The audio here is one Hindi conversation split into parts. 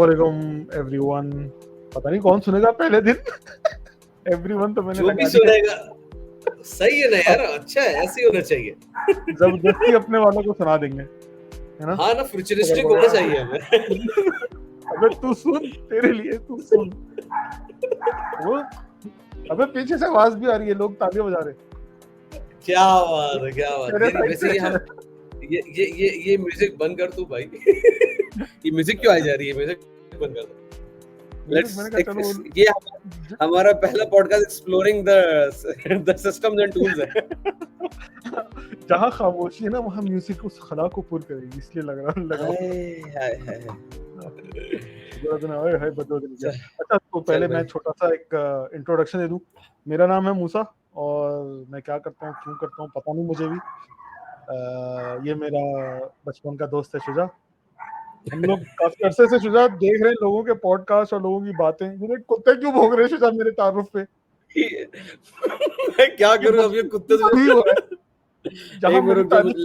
वालेकुम एवरीवन। पता नहीं कौन सुनेगा पहले दिन। एवरीवन तो मैंने जो भी सुनेगा सही है ना यार, अच्छा है, ऐसे ही होना चाहिए। जबरदस्ती अपने वालों को सुना देंगे, है ना? हाँ ना, फ्यूचरिस्टिक होना चाहिए हमें। अबे तू सुन, तेरे लिए तू सुन। वो अबे पीछे से आवाज भी आ रही है, लोग तालियां बजा रहे। क्या बात है, क्या बात है। वैसे ये म्यूजिक बंद कर तू भाई। ये म्यूजिक क्यों आ जा रही है? म्यूजिक बंद कर दो। ये हमारा पहला podcast exploring the systems and tools है। जहाँ खामोशी है ना, वहाँ म्यूजिक उस खला को पूर्ण करेगी, इसलिए लग रहा अच्छा, तो पहले मैं छोटा सा एक इंट्रोडक्शन दे दूं। मेरा नाम है मूसा और मैं क्या करता हूँ, क्यों करता हूँ, पता नहीं मुझे भी। ये मेरा बचपन का दोस्त है शुजा। हम लोग काफी अरसे से शुजा देख रहे हैं लोगों के पॉडकास्ट और लोगों की बातें। मुझे कुत्ते क्यों भौंक रहे हैं शुजा मेरे तारुफ पे? मैं क्या करूं अब? ये कुत्ते ही हो है। जहां मेरी तारीफ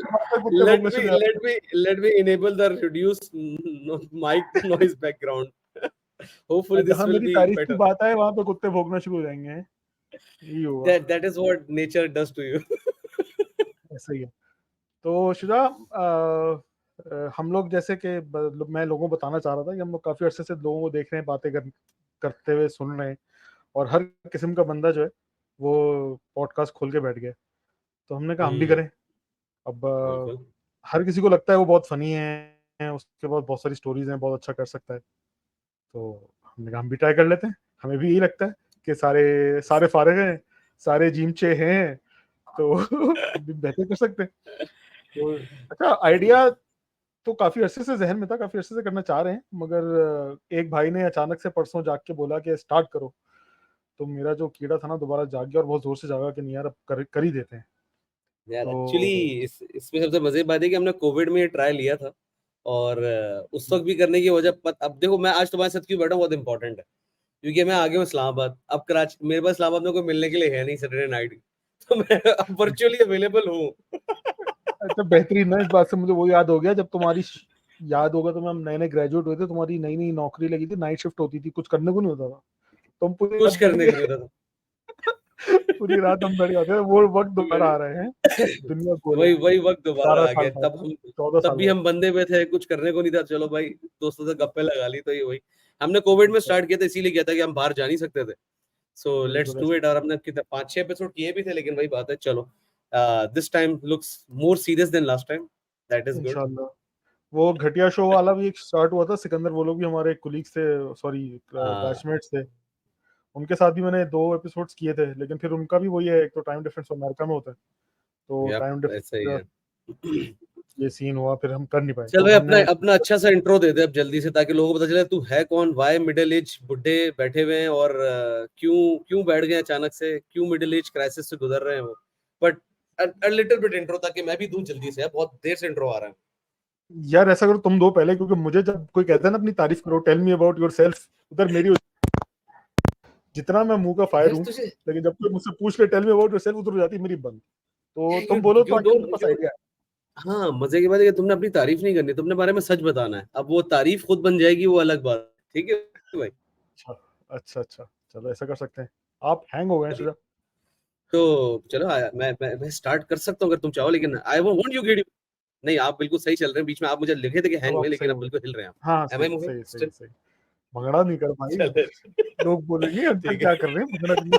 let me enable the reduce mic noise background. Hopefully this will be better. की बात है, वहां पे कुत्ते भौंकना शुरू हो जाएंगे। यही होगा। That is what nature does to you. ऐसा ही है। तो शुजा, हम लोग जैसे कि मैं लोगों को बताना चाह रहा था कि हम लोग काफी अरसे से लोगों को देख रहे हैं, बातें करते हुए सुन रहे हैं, और हर किस्म का बंदा जो है वो पॉडकास्ट खोल के बैठ गया। तो हमने कहा हम भी करें। अब हर किसी को लगता है वो बहुत फनी है, उसके पास बहुत सारी स्टोरीज हैं, बहुत अच्छा कर सकता है। तो हमने कहा हम भी ट्राई कर लेते हैं। हमें भी यही लगता है कि सारे फारिग हैं, सारे जीमचे हैं, तो बेहतर कर सकते हैं। तो अच्छा, आइडिया तो काफी अरसे से जहन में था, काफी अरसे से करना चाह रहे हैं, मगर एक भाई ने अचानक से परसों जाग के बोला कि स्टार्ट करो। तो मेरा जो कीड़ा था ना दोबारा जाग गया, और बहुत जोर से जागा कि नहीं यार, अब कर ही देते हैं यार। एक्चुअली इसमें सबसे मजे की बात है कि हमने कोविड में ये ट्राई लिया था, और उस वक्त भी करने की वजह अब देखो, मैं आज तुम्हारे साथ क्यों बैठा हूं बहुत इंपॉर्टेंट है, क्योंकि मैं आ गया हूँ इस्लामाबाद। अब कराची, मेरे पास इस्लामाबाद में कोई मिलने के लिए है नहीं सैटरडे नाइट, तो मैं अब वर्चुअली अवेलेबल हूँ। अच्छा, बेहतरीन है। इस बात से मुझे वो याद हो गया, जब तुम्हारी याद होगा तो हम नए ग्रेजुएट हुए थे, तुम्हारी नई नई नौकरी लगी थी, नाइट शिफ्ट होती थी, कुछ करने को नहीं होता था, तुम पूरी कुछ करने को नहीं होता था। पूरी रात हम बैठ जाते थे। वो वक्त दोबारा आ रहे हैं, दुनिया को वही वक्त दोबारा आ गया। तब भी हम बंदे पे थे, कुछ करने को नहीं था, चलो भाई दोस्तों से गप्पे लगा ली। तो ये वही हमने कोविड में स्टार्ट किया था, इसीलिए किया था कि हम बाहर जा नहीं सकते थे। So let's do it. और हमने कितने 5-6 एपिसोड किए भी थे, लेकिन वही बात है, चलो this time looks more serious than last time. That is good. इंशाल्लाह। वो घटिया शो वाला भी एक स्टार्ट हुआ था, सिकंदर, वो लोग भी हमारे कोलीग्स थे, सॉरी बैचमेट्स थे। उनके साथ भी मैंने 2 एपिसोड्स किए थे, लेकिन फिर उनका भी वही है, एक तो टाइम डिफरेंस अमेरिका में होता है, तो टाइम डिफरेंस ये सीन हुआ, फिर हम कर नहीं पाए। चलो अपना अच्छा सा इंट्रो दे दे अब जल्दी से, ताकि लोगों को पता चले तू है कौन, वाई मिडिल एज बुड्ढे बैठे हुए हैं, और क्यों बैठ गए अचानक से, क्यों मिडिल एज क्राइसिस से गुजर रहे हैं वो। But a little bit intro, ताकि मैं भी दूं जल्दी से, बहुत देर से इंट्रो आ रहा है यार। ऐसा करो तुम दो पहले, क्योंकि मुझे जब कोई कहता है ना अपनी तारीफ करो, टेल मी अबाउट योरसेल्फ, उधर मेरी जितना मैं मुंह का फायर हूँ, लेकिन जब कोई मुझसे पूछ ले टेल मी अबाउट योरसेल्फ, उधर हो जाती है मेरी बंद। तो तुम बोलो तो मेरे पास आइडिया है। हाँ, मजे की बात है कि तुमने अपनी तारीफ नहीं करनी, तुमने बारे में सच बताना है। अब वो तारीफ खुद बन जाएगी, वो अलग बात। ठीक है भाई? अच्छा, चलो ऐसा कर सकते हैं। आप हैंग हो गए हैं शुजा। तो चलो मैं स्टार्ट कर सकता हूँ अगर तुम चाहो, लेकिन आई वोंट यू गेट। नहीं, आप बिल्कुल सही चल रहे हैं। बीच में आप मुझे लिखे थे कि हैंग हुए, लेकिन अब बिल्कुल हिल रहे हैं आप। हाँ, सही। भगड़ा नहीं कर भाई, लोग बोलेंगे अंकल क्या कर रहे हैं, भगड़ा नहीं।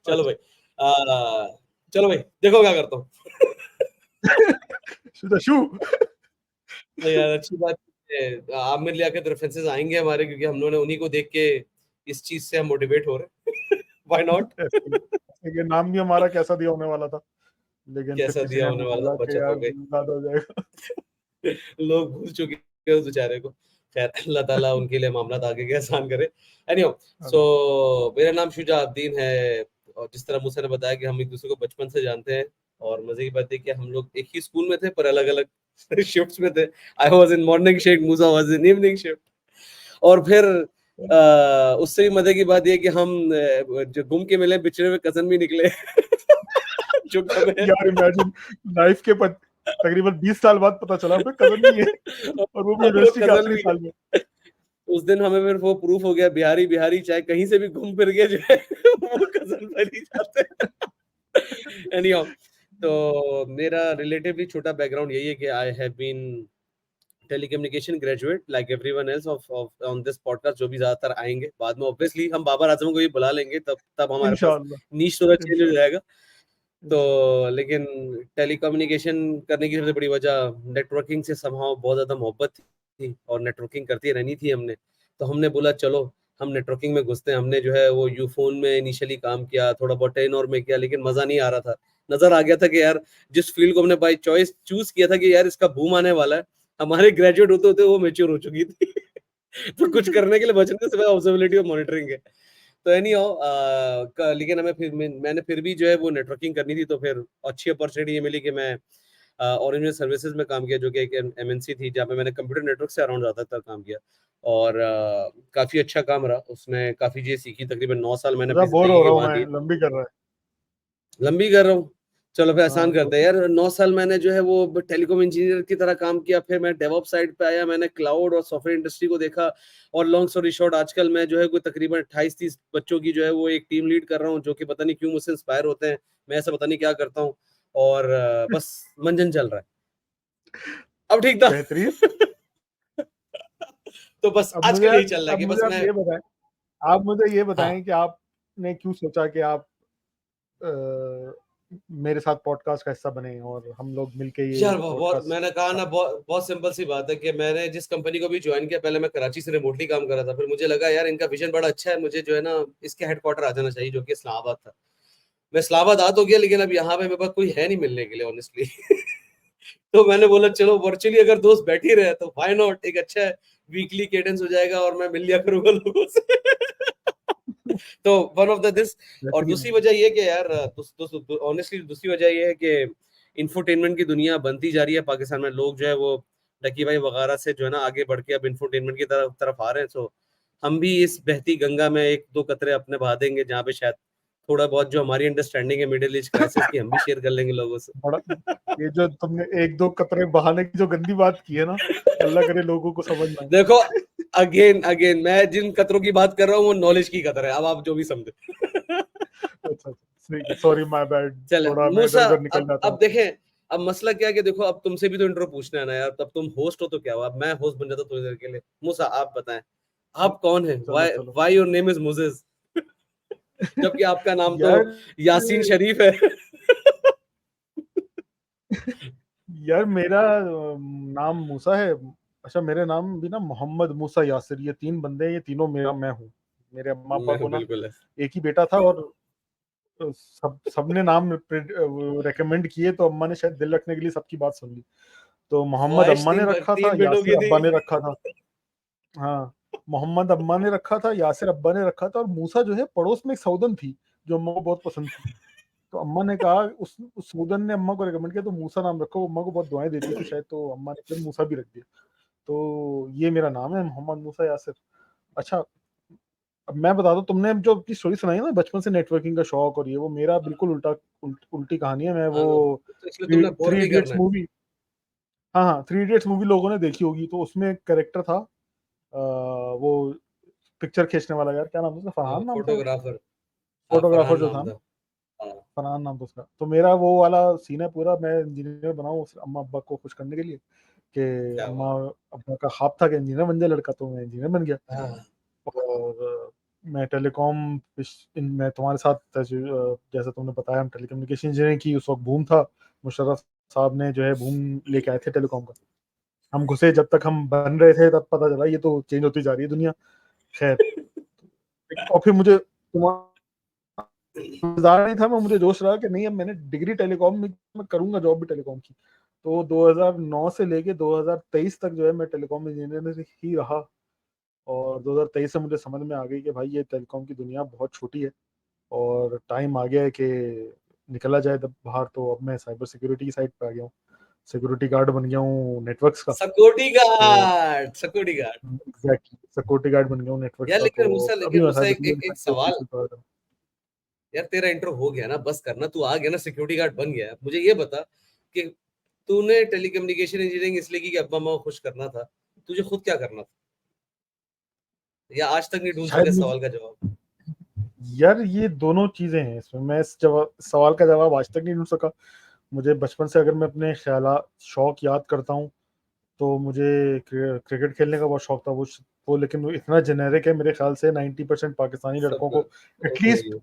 चलो भाई, चलो भाई, देखो क्या करता हूँ। यार अच्छी बात है, आप मेरे लिए आके रेफरेंसेस आएंगे हमारे, क्योंकि हम लोगों ने उन्हीं को देख के इस चीज से हम मोटिवेट हो रहे हैं। Why not? ये नाम भी हमारा कैसा दिया होने वाला था, लेकिन कैसा दिया होने वाला था, बचत हो गई। हो जाएगा। लोग भूल चुके हैं उस बेचारे को। खैर, अल्लाह ताला उनके लिए मामला आगे के आसान करे। एनीहो, सो मेरा नाम शुजाउद्दीन है, और जिस तरह मूसा ने बताया कि हम एक दूसरे को बचपन से जानते हैं, और मजे की बात है कि हम लोग एक ही स्कूल में थे पर अलग अलग शिफ्ट्स में थे। I was in morning shift, Musa was in evening shift. और फिर उससे भी मजे की बात ये कि हम जो घूम के मिले, बिछड़े हुए कजन भी निकले। जो यार इमेजिन तकरीबन 20 साल बाद पता चला भाई कजन नहीं है, और वो भी और वो यूनिवर्सिटी के कजन आखिरी भी साल में। है। उस दिन हमें फिर वो प्रूफ हो गया, बिहारी बिहारी चाहे कहीं से भी घूम फिर के जो है वो कजन बन ही जाते हैं। एनीहाउ, तो मेरा रिलेटिवली छोटा बैकग्राउंड यही है कि I have been telecommunication graduate like everyone else of on this podcast. जो भी ज्यादातर आएंगे बाद में, ऑब्वियसली हम बाबर आजम को भी बुला लेंगे, तब तब हमारे पास इंशाल्लाह, नीश थोड़ा चेंज हो इंशाल्लाह, जाएगा। तो इंशाल्लाह। लेकिन टेलीकम्युनिकेशन करने की सबसे बड़ी वजह नेटवर्किंग से समहाउ बहुत ज्यादा मोहब्बत थी, और नेटवर्किंग करती रहनी थी हमने। तो हमने बोला चलो हम नेटवर्किंग में घुसते हैं। हमने जो है वो यूफोन में इनिशियली काम किया, थोड़ा बहुत टेनोर में किया, लेकिन मजा नहीं आ रहा था। नजर आ गया था कि यार जिस फील्ड को हमने बाय चॉइस चूज किया था कि यार इसका बूम आने वाला है, हमारे ग्रेजुएट होते होते वो मेच्योर हो चुकी थी। तो कुछ करने के लिए बचने से ऑब्जर्वेबिलिटी और मॉनिटरिंग है। तो एनी हाउ, लेकिन हमें फिर मैंने फिर भी जो है वो नेटवर्किंग करनी थी, तो फिर अच्छी अपॉर्चुनिटी ये मिली कि मैं ऑरेंज सर्विसेज में काम किया, जो कि एक एमएनसी थी, जहाँ पे मैंने कंप्यूटर नेटवर्क से अराउंड ज़्यादातर काम किया। और काफ़ी अच्छा काम रहा उसमें, काफ़ी चीज़ें सीखी। तकरीबन 9 साल मैंने पूरा अपनी बोर ज़िंदगी हो के रहा हूँ वहाँ मैं, दिए। लंबी कर रहा है। लंबी कर रहा हूँ, चलो फिर आसान हाँ करते हैं तो यार। 9 साल मैंने जो है वो टेलीकॉम इंजीनियर की तरह काम किया, फिर मैं डेवऑप्स साइड पे आया, मैंने क्लाउड और सॉफ्टवेयर इंडस्ट्री को देखा। और लॉन्ग स्टोरी शॉर्ट, आजकल मैं जो है कोई तकरीबन 28-30 बच्चों की जो है वो एक टीम लीड कर रहा हूँ, जो कि पता नहीं क्यों मुझसे इंस्पायर होते हैं। मैं ऐसा पता नहीं क्या करता हूँ, और बस मंजन चल रहा है। अब ठीक था। बेहतरीन। तो बस अब मुझे आजकल यही चल रहा है अब कि बस मुझे आप मैं। ये बताएं, आप मुझे ये हाँ बताएं कि आपने क्यों सोचा कि आप अ, मेरे साथ पॉडकास्ट का हिस्सा बने और हम लोग मिलके ये यार, बहुत पॉडकास्ट मैंने कहा ना, स्टार्ट। बहुत बहुत सिंपल सी बात है कि मैंने जिस कंपनी को भी ज्वाइन किया, पहले मैं कराची से रिमोटली काम कर रहा था। फिर मुझे लगा यार इनका विजन बड़ा अच्छा है, मुझे जो है ना इसके हेडक्वार्टर आ जाना चाहिए, जो कि इस्लामाबाद था। मैं इस्लामाबाद आ तो गया, लेकिन अब यहाँ पे मेरे पास कोई है नहीं मिलने के लिए ऑनेस्टली। तो मैंने बोला चलो वर्चुअली अगर दोस्त बैठ ही रहे तो व्हाई नॉट, एक अच्छा वीकली केडेंस हो जाएगा और मैं मिल लिया करूंगा लोगों से। तो वन ऑफ द दिस। और बेहतरीन दूसरी है। वजह ये कि यार ऑनेस्टली दूसरी वजह ये है कि इंफोटेनमेंट की दुनिया बनती जा रही है पाकिस्तान में। लोग जो है वो डकी भाई वगैरह से जो है ना आगे बढ़ के अब इंफोटेनमेंट की तरफ आ रहे हैं। तो हम भी इस बहती गंगा में एक दो कतरे अपने बहा देंगे, जहाँ पे शायद थोड़ा बहुत जो हमारी अंडरस्टैंडिंग है मिडिल ईस्ट क्राइसिस की, हम भी शेयर कर लेंगे लोगों से। बड़ा, ये जो तुमने एक दो कतरे बहाने की जो गंदी बात की है ना, अल्लाह करे लोगों को समझ ना आए। देखो, अगेन अगेन मैं जिन कतरों की बात कर रहा हूँ वो नॉलेज की कतर है, अब आप जो भी समझे। अच्छा, ठीक है, सॉरी माय बैड, चले थोड़ा मैं मूसा, इधर-उधर निकल जाता अब हूँ। देखें। अब मसला क्या है कि देखो, अब तुमसे भी तो इंट्रो पूछना है ना यार, तब तुम होस्ट हो तो क्या हुआ, अब मैं होस्ट बन जाता थोड़ी देर के लिए। मूसा आप बताएं, चल आप कौन है? चलो, व्हाई चलो। Why your name is Moses, जबकि आपका नाम तो यार यासीन शरीफ है। यार मेरा नाम मूसा है। अच्छा, मेरे नाम भी ना मोहम्मद, मूसा, यासिर, ये 3 बंदे हैं, ये तीनों मेरा मैं हूँ। मेरे अम्मा-अब्बा को ना बिल्कुल है। एक ही बेटा था, और सबने नाम रेकमेंड किए, तो अम्मा ने शायद दिल रखने के लिए सबकी बात सुन ली। तो मोहम्मद ख्वाहिश अम्मा ने तीन रखा था, तीन बेटों यासिर की थी। अब्बा ने रखा था। हाँ, मोहम्मद अम्मा ने रखा था, यासिर अब्बा ने रखा था, और मूसा जो है पड़ोस में एक सौदन थी, जो अम्मा को बहुत पसंद थी। तो अम्मा ने कहा, उस सौदन ने अम्मा को रिकमेंड किया, तो मूसा नाम रखो। वो अम्मा को बहुत दुआएँ देती थी शायद, तो अम्मा ने फिर मूसा भी रख दिया। तो ये मेरा नाम है, मोहम्मद मूसा यासिर। अच्छा, अब मैं बताता हूँ, तुमने जो अपनी स्टोरी सुनाई है ना बचपन से नेटवर्किंग का शौक और ये वो, मेरा बिल्कुल उल्टी कहानी है। मैं वो हाँ नो, तो इसलिए तुमने बोर थ्री नहीं इडियट्स करना है। मूवी, हाँ, हाँ, थ्री इडियट्स मूवी लोगों ने देखी होगी, तो उसमें एक कैरेक्टर था, वो पिक्चर खींचने वाला, यार क्या नाम था उसका? फरहान नाम था वो? फोटोग्राफर। हाँ, फोटोग्राफर फरहान जो नाम था ना, था। हाँ। फरहान नाम था उसका। तो मेरा वो वाला सीन है पूरा, मैं इंजीनियर बना हूँ अम्मा-अब्बा को खुश करने के लिए, कि क्या बात। अम्मा-अब्बा का ख्वाब था कि इंजीनियर बन जाए लड़का, तो मैं इंजीनियर बन गया। हाँ। और मैं टेलीकॉम मैं तुम्हारे साथ जैसे तुमने बताया, हम टेलीकम्युनिकेशन इंजीनियरिंग की, उस वक़्त बूम था। मुशर्रफ साहब ने जो है बूम लेके आए थे टेलीकॉम का। हम घुसे, जब तक हम बन रहे थे तब पता चला ये तो चेंज होती जा रही है दुनिया। खैर, और फिर मुझे इंतज़ार नहीं था, मैं मुझे जोश रहा कि नहीं, अब मैंने डिग्री टेलीकॉम में, मैं करूँगा जॉब भी टेलीकॉम की। तो 2009 से लेके 2023 तक जो है मैं टेलीकॉम इंजीनियर ही रहा। और 2023 से मुझे समझ में आ गई कि भाई ये टेलीकॉम की दुनिया बहुत छोटी है, और टाइम आ गया है कि निकला जाए तब बाहर। तो अब मैं साइबर सिक्योरिटी की साइड पे आ गया हूँ, सिक्योरिटी गार्ड बन गया हूँ नेटवर्क्स का। सिक्योरिटी तो guard, security guard. Exactly security guard बन गया हूँ नेटवर्क्स यार का, लेकिन तो मूसा, अभी मैं साइबर एक सिक्योरिटी एक साइड पे सवाल। बिल्कुल पढ़ रहा हूँ। यार तेरा इंट्रो हो गया ना, बस करना, तू आ गया ना सिक्योरिटी गार्ड बन गया। मुझे ये बता कि तूने टेलीकम्युनिकेशन इंजीनियरिंग इसलिए की कि अब्बा अम्मा को खुश करना था, तुझे खुद क्या करना था? या आज तक नहीं ढूंढ शायद सके मुझे, सवाल का जवाब? यार ये दोनों चीजें हैं इसमें, मैं इस जवाब सवाल का जवाब आज तक नहीं ढूंढ सका। मुझे बचपन से अगर मैं अपने ख्यालात शौक याद करता हूँ तो मुझे क्रिकेट खेलने का बहुत शौक था। वो लेकिन वो इतना जेनेरिक है मेरे ख्याल से 90% पाकिस्तानी लड़कों सबका को, ऐसा एटलीस्ट ही है।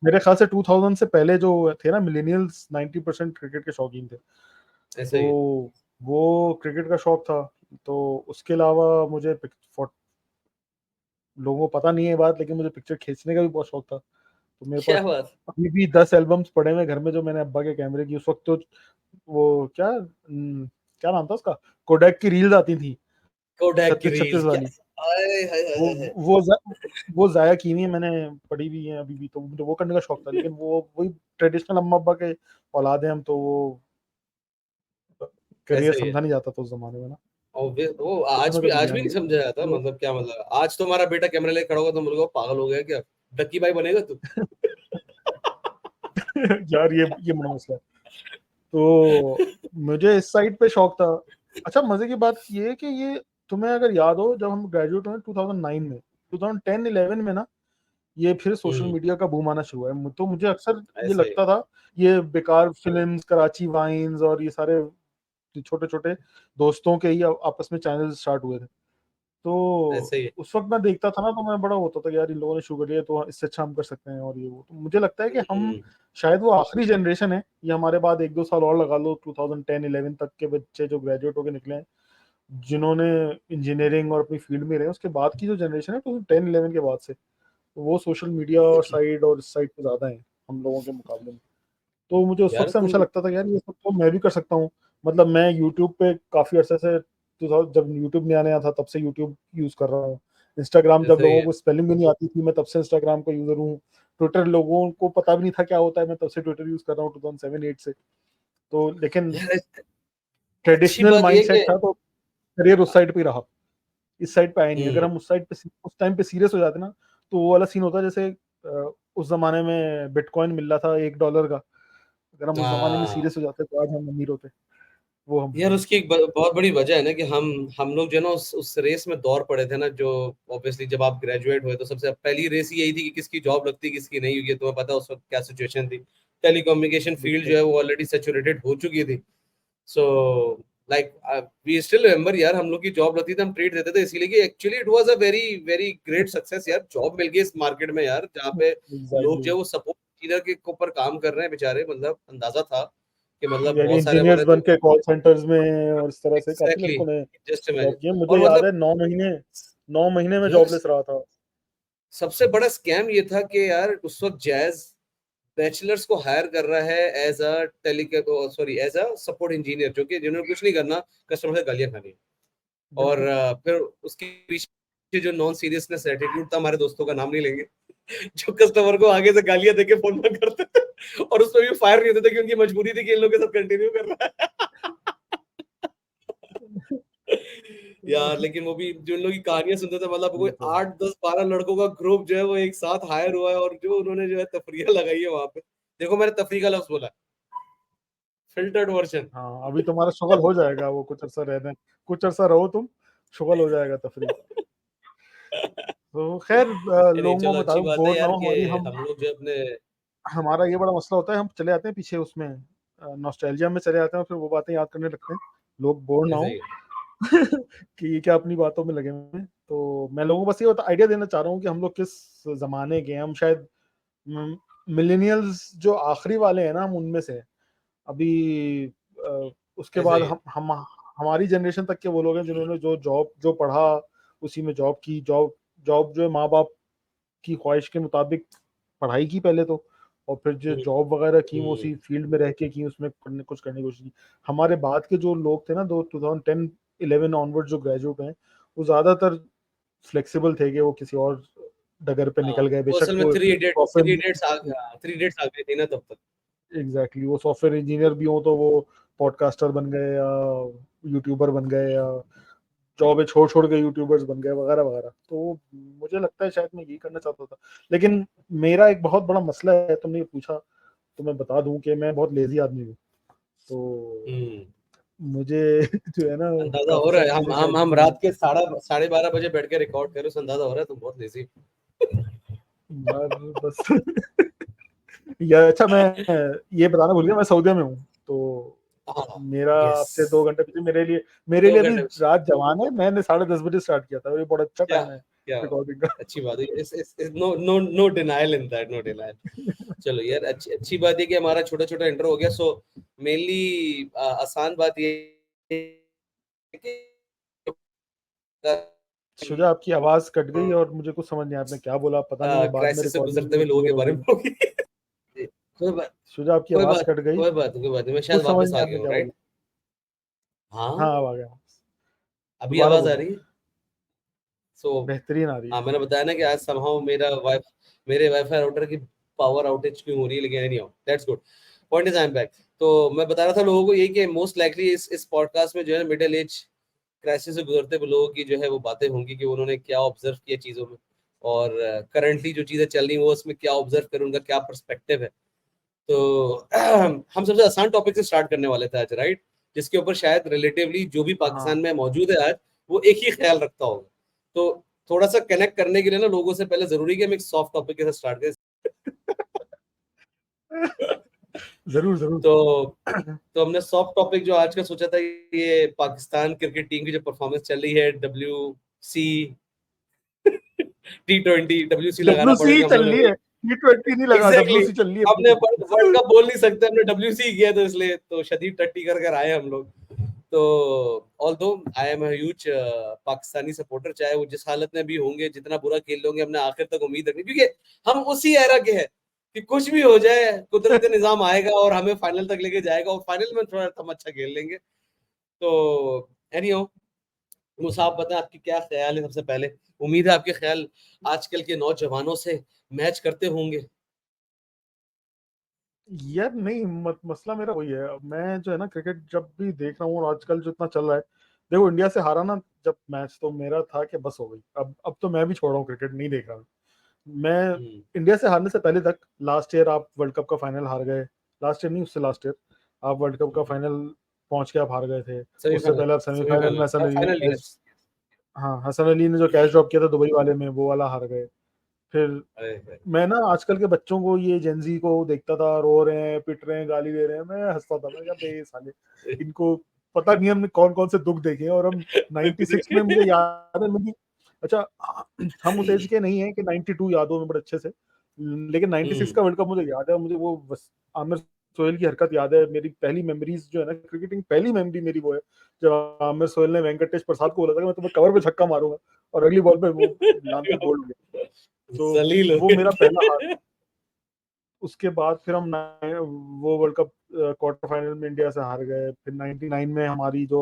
मेरे ख्याल से 2000 से पहले जो थे ना मिलेनियल्स, 90% क्रिकेट के शौकीन थे। ऐसा तो ही है। वो क्रिकेट का शौक था। तो उसके अलावा मुझे लोगों को पता नहीं है ये बात, लेकिन मुझे पिक्चर खींचने का भी बहुत शौक था। तो मेरे पास क्या बात? अभी भी 10 एल्बम्स पड़े हुए हैं घर में जो मैंने अब्बा के कैमरे की, उस वक्त तो वो क्या नाम था उसका, कोडैक की रील्स आती थी कोडैक की 36-36 रील्स क्या? वाली। आए हाय हाय वो हाय हाय। वो ज़ा वो ज़ाया की हुई है, मैंने पढ़ी भी है अभी भी, तो मुझे वो करने का शौक था। लेकिन वो वही ट्रेडिशनल अम्मा-अब्बा के औलाद हैं हम, तो वो करियर ऐसा ही है। समझा नहीं जाता था उस ज़माने में ना, वो तो आज उसमें भी कभी आज ध्यान भी नहीं नहीं समझा जाता, दिया। मतलब क्या मतलब आज तुम्हारा बेटा कैमरा लेके खड़ा होगा तो बोलोगे पागल हो गया क्या? डक्की भाई बनेगा तू? यार ये बड़ा मसला है। तो मुझे इस साइड पे शौक था। अच्छा, मज़े की बात ये है कि ये तुम्हें अगर याद हो, जब हम ग्रेजुएट हुए 2009 में, 2010-11 में ना, ये फिर सोशल हम्म। मीडिया का बूम आना शुरू हुआ है। तो मुझे अक्सर ये ऐसा ही है। लगता था, ये बेकार फ़िल्म्स, कराची वाइन्स और ये सारे छोटे-छोटे दोस्तों के ही आपस में चैनल स्टार्ट हुए थे। तो ऐसा ही है। उस वक़्त मैं देखता था ना, तो मैं बड़ा होता था कि यार इन लोगों ने शुरू कर लिया तो इससे अच्छा हम कर सकते हैं और ये वो। तो मुझे लगता है कि हम हम्म। शायद वो आखिरी जनरेशन है, ये हमारे बाद 1-2 साल और लगा लो, 2010-11 तक के बच्चे जो ग्रेजुएट होके निकले हैं, जिन्होंने इंजीनियरिंग और अपनी फील्ड में रहे, उसके बाद की जो जनरेशन है 2010-11 के बाद से, वो सोशल मीडिया और साइड और इस साइड पे ज़्यादा है हम लोगों के मुकाबले में। तो मुझे उस यार वक़्त से तुम हमेशा लगता था यार ये सब तो मैं भी कर सकता हूँ। मतलब मैं यूट्यूब पे काफ़ी अरसे से 2000, जब यूट्यूब नया-नया था तब से यूट्यूब यूज़ कर रहा हूँ। इंस्टाग्राम जब ऐसा ही लोगों है। को स्पेलिंग भी नहीं आती थी, मैं तब से इंस्टाग्राम का यूज़र हूँ। ट्विटर लोगों को पता भी नहीं था क्या होता है, मैं तब से ट्विटर यूज़ कर रहा हूँ 2007-8 से। तो लेकिन यार अच्छी ट्रेडिशनल बात ये माइंडसेट कि था, तो करियर उस साइड पे ही रहा। इस साइड पे आया नहीं। अगर हम्म। हम उस टाइम पे सीरियस हो जाते ना, तो वो वाला सीन होता जैसे उस ज़माने में बिटकॉइन मिल रहा था $1 का। अगर हम उस ज़माने में हाँ सीरियस हो जाते तो आज हम अमीर होते। वो हम यार हुए नहीं। उसकी एक बहुत बड़ी वजह है ना कि हम लोग जो है ना उस रेस में दौड़ पड़े थे ना, जो ऑब्वियसली जब आप ग्रेजुएट हुए तो सबसे पहली रेस ही यही थी कि किसकी जॉब लगती किसकी नहीं, क्योंकि तुम्हें पता है उस वक्त क्या सिचुएशन थी। टेलीकम्युनिकेशन फील्ड बिल्कुल। जो है वो ऑलरेडी सैचुरेटेड हो चुकी थी। So like we still remember यार, हम लोग की जॉब लगती थी हम ट्रीट देते थे, इसीलिए कि actually it was a very very great success यार, जॉब मिल गई इस मार्केट में यार, जहाँ पे लोग जो एग्ज़ैक्टली। है वो सपोर्ट इंजीनियर के ऊपर काम कर रहे हैं बेचारे, मतलब अंदाजा था कि मतलब यानी बहुत सारे इंजीनियर्स हमारे बन दोस्त। के कॉल सेंटर्स में और इस तरह से काफ़ी एग्जैक्टली, लड़कों ने जस्ट जॉब इमेजिन। किया। मुझे और याद मतलब है 9 महीने में यार जॉबलेस रहा था। सबसे बड़ा स्कैम ये था कि यार उस वक्त जैज बैचलर्स को हायर कर रहा है as a tele sorry as a support engineer, जो कि जिन्होंने कुछ नहीं करना, कस्टमर से गालियां खानी है। और बिल्कुल। फिर उसके पीछे जो नॉन सीरियसनेस एटीट्यूड था, हमारे दोस्तों का नाम नहीं लेंगे, जो कस्टमर को आगे से गालियां देके फोन बंद करते थे और उसमें भी फायर नहीं होते थे, क्योंकि मजबूरी थी कि इन लोगों के साथ कंटिन्यू कर रहा है। यार लेकिन वो भी जो इन लोगों की कहानियां सुनते थे, मतलब कोई ये तो है। 8 10 12 लड़कों का ग्रुप जो है वो एक साथ हायर हुआ है, और जो उन्होंने जो है तफरिया लगाई है वहां पे। देखो मैंने तफरी का लफ्ज बोला, फिल्टर्ड वर्जन। हाँ, अभी तुम्हारा शुगल हो जाएगा, वो कुछ अरसा रहने, कुछ अरसा रहो तुम, शुगल हो जाएगा तफ़री। तो ख़ैर नहीं लोगों चलो को अच्छी बता बात है बोर ना यार हो, कि हमारी हम हम लोग जो अपने। हमारा ये बड़ा मसला होता है, हम चले जाते हैं पीछे उसमें नॉस्टैल्जिया में चले जाते हैं और फिर वो बातें याद करने लगते हैं, लोग बोर ना ऐसे हो। ही है। कि ये क्या अपनी बातों में लगे हुए हैं। तो मैं लोगों को बस ये आइडिया देना चाह रहा हूँ कि हम लोग किस ज़माने के हैं। हम शायद मिलेनियल्स जो आखिरी वाले हैं ना, हम उनमें से हैं। अभी उसके ऐसे बाद ही है। हम हमारी जनरेशन तक के वो लोग हैं जिन्होंने जो पढ़ा उसी में जॉब की। जॉब जो है माँ बाप की ख्वाहिश के मुताबिक पढ़ाई की पहले तो, और फिर जो हम्म, जॉब वगैरह की वो हम्म। उसी फील्ड में रह के की, उसमें कुछ करने की कोशिश की। हमारे बाद के जो लोग थे ना, दो 2010-11 ऑनवर्ड जो ग्रेजुएट हैं, वो ज़्यादातर फ्लेक्सिबल थे कि वो किसी और डगर पे हाँ निकल गए, वो बेशक असल में वो थ्री इडियट्स आ सॉफ्टवेयर। गया, 3 इडियट्स आ गए थे ना तब तक। एग्जैक्टली, वो सॉफ्टवेयर इंजीनियर भी हो तो वो पॉडकास्टर बन गए या यूट्यूबर बन गए या जॉब छोड़ छोड़ के यूट्यूबर्स बन गए वगैरह वगैरह। तो मुझे लगता है शायद मैं यही करना चाहता था। लेकिन मेरा एक बहुत बड़ा मसला है, तुमने ये पूछा तो मैं बता दूं कि मैं बहुत लेजी आदमी हूँ। तो हम्म। मुझे जो है ना अंदाजा हो काफी रहा है, सारी चीजें शायद हम रात के 12:30 बजे बैठ के रिकॉर्ड करो, अंदाजा हो रहा है तुम बहुत लेजी। यार बस या अच्छा, मैं ये बताना भूल गया, मैं सऊदी में हूँ, तो हाँ, मेरा यस, आपसे 2 घंटे पीछे मेरे दो लिए अभी घंटे रात जवान है। मैंने 10:30 बजे स्टार्ट किया था और ये बहुत अच्छा क्या टाइम है क्या रिकॉर्डिंग का। अच्छी बात है, इस no no no denial in that, no denial. चलो यार, अच्छी अच्छी बात है कि हमारा छोटा छोटा इंट्रो हो गया। सो मेनली आसान बात ये है कि शुजा, आपकी आवाज कट गई और मुझे कुछ समझ नहीं आया आपने क्या बोला, पता नहीं वो बाद में क्राइसिस से रिकॉर्डिंग गुजरते में हुए लोगों क्लियर के बारे होगी। में होगी। कोई बात, शुजा, आपकी कोई आवाज बात, कट गई, कोई बात, कोई बात नहीं, मैं शायद कुछ समझ वापस नहीं आ आया गया आपने हूँ, क्या बोला। राइट? हाँ, हाँ, अब आ गया, अभी दोबारा आवाज आ बोलो, रही है। सो बेहतरीन आ रही है। हाँ, मैंने बताया ना कि आज समहाउ मेरे वाईफाई राउटर की पावर आउटेज क्यों हो रही है, लेकिन anyhow that's good. Point is I am back. तो मैं बता रहा था लोगों को ये कि मोस्ट लाइकली इस पॉडकास्ट में जो है मिडिल एज क्राइसिस से गुजरते हुए लोगों की जो है वो बातें होंगी कि उन्होंने क्या ऑब्जर्व किया चीजों में, और करंटली जो चीजें चल रही हैं वो उसमें क्या ऑब्जर्व करें, उनका क्या पर्सपेक्टिव है। तो हम सबसे आसान टॉपिक से स्टार्ट करने वाले थे आज, राइट? जिसके ऊपर शायद रिलेटिवली जो भी हाँ पाकिस्तान में मौजूद है आज, वो एक ही ख्याल रखता होगा। तो थोड़ा सा कनेक्ट करने के लिए ना लोगों से पहले जरूरी है कि हम एक सॉफ्ट टॉपिक के साथ स्टार्ट करें। जरूर जरूर। तो तो हमने सॉफ्ट टॉपिक जो आज का सोचा था, ये पाकिस्तान क्रिकेट टीम की जो परफॉर्मेंस चल रही है, WC, T20, WC लगाना WC पड़ेगा हम चल लोग रही ने। है, T20 नहीं लगा, एग्जैक्टली, WC चल रही हमने है। वर्ल्ड कप बोल नहीं सकते, हमने WC किया, तो इसलिए तो शदीद टट्टी कर कर आए हम लोग। तो although I am huge Pakistani supporter, चाहे वो जिस हालत में भी होंगे, जितना बुरा खेल लोगे, हमने आखिर तक उम्मीद रखनी, क्योंकि हम उसी एरा के हैं कि कुछ भी हो जाए, कुदरत निजाम आएगा और हमें फाइनल तक लेके जाएगा, और फाइनल में थोड़ा हम अच्छा खेल लेंगे। तो एनीहो, मुसाफ बताएं आपकी क्या ख्याल है सबसे पहले। उम्मीद है आपके ख्याल आजकल के नौजवानों से मैच करते होंगे। यार नहीं, मसला मेरा वही है, मैं जो है ना क्रिकेट जब भी देख रहा हूँ और आजकल जो इतना चल रहा है, देखो इंडिया से हारा ना जब मैच, तो मेरा था कि बस हो गई, अब तो मैं भी छोड़ रहा हूँ, क्रिकेट नहीं देख रहा मैं। हम्म, इंडिया से हारने से पहले तक, लास्ट ईयर आप वर्ल्ड कप का फाइनल हार गए, लास्ट ईयर नहीं, उससे लास्ट ईयर आप वर्ल्ड कप का फाइनल पहुंच के आप हार गए थे। उससे सेमीफाइनल, पहले आप सेमीफाइनल में सेमीफाइनल हसन और अली ने फाइनल, कैच, हाँ हसन अली ने जो कैच ड्रॉप किया था दुबई वाले में, वो वाला हार गए। फिर अरे मैं ना आजकल के बच्चों को, ये जेंजी को देखता था, रो रहे हैं, पिट रहे हैं, गाली दे रहे हैं, मैं हंसता था, मैं क्या बे साले, इनको पता नहीं हमने कौन कौन से दुख देखे हैं। और हम 96 में, मुझे याद है मेरी, अच्छा हम उस एज के नहीं है कि 92 याद हो में बड़े अच्छे से, लेकिन 96 हम्म, का वर्ल्ड कप मुझे याद है। मुझे वो आमिर सोहेल की हरकत याद है। मेरी पहली मेमोरीज जो है ना क्रिकेटिंग, पहली मेमोरी मेरी वो है जब आमिर सोहेल ने वेंकटेश प्रसाद को बोला था कि मैं तुम्हें कवर पे छक्का मारूंगा, और अगली बॉल पे वो लान पे गोल हो गया। तो जलील हो वो मेरा पहला हाथ। गए। उसके बाद फिर हम वो वर्ल्ड कप क्वार्टर फाइनल में इंडिया से हार गए। फिर 99 में हमारी जो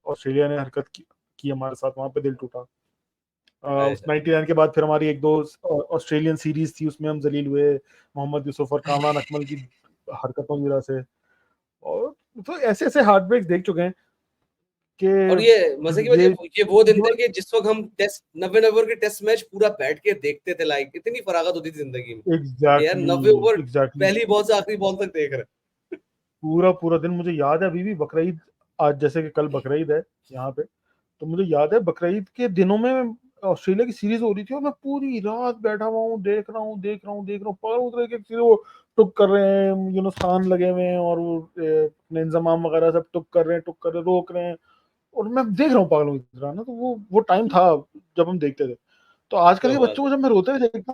ऑस्ट्रेलिया ने हरकत की हमारे साथ, वहां पे दिल टूटा। उस 99 के बाद फिर हमारी एक दो ऑस्ट्रेलियन सीरीज थी, उसमें हम जलील हुए मोहम्मद यूसुफ और कामरान अकमल की हरकतों की वजह से। और तो ऐसे ऐसे हार्ट ब्रेक देख चुके हैं और कि ये मजे की बात, ये ये वो दिन थे जीवन कि जिस वक्त हम टेस्ट 90 ओवर के टेस्ट मैच पूरा बैठ के देखते थे, लाइक इतनी फरागत होती थी जिंदगी में कि यार एग्जैक्टली 90 ओवर एग्जैक्टली पहली बॉल से आखिरी बॉल तक देख रहे पूरा पूरा दिन मुझे याद है अभी भी। बकरीद, आज जैसे कि कल बकरीद है यहाँ पे, तो मुझे याद है बकरीद के दिनों में ऑस्ट्रेलिया की सीरीज हो रही थी और मैं पूरी रात बैठा हुआ हूँ, देख रहा हूँ देख रहा हूँ देख रहा हूँ, पागल उतर के चीजें वो टुक कर रहे हैं, यूनुस खान लगे हुए हैं, और वो अपने इंजमाम वगैरह सब टुक कर रहे हैं, टुक कर रहे हैं, रोक रहे हैं, और मैं देख रहा हूँ पागलों की तरह ना। तो वो टाइम था जब हम देखते थे। तो आजकल क्या के बात बच्चों को जब मैं रोते हुए देखता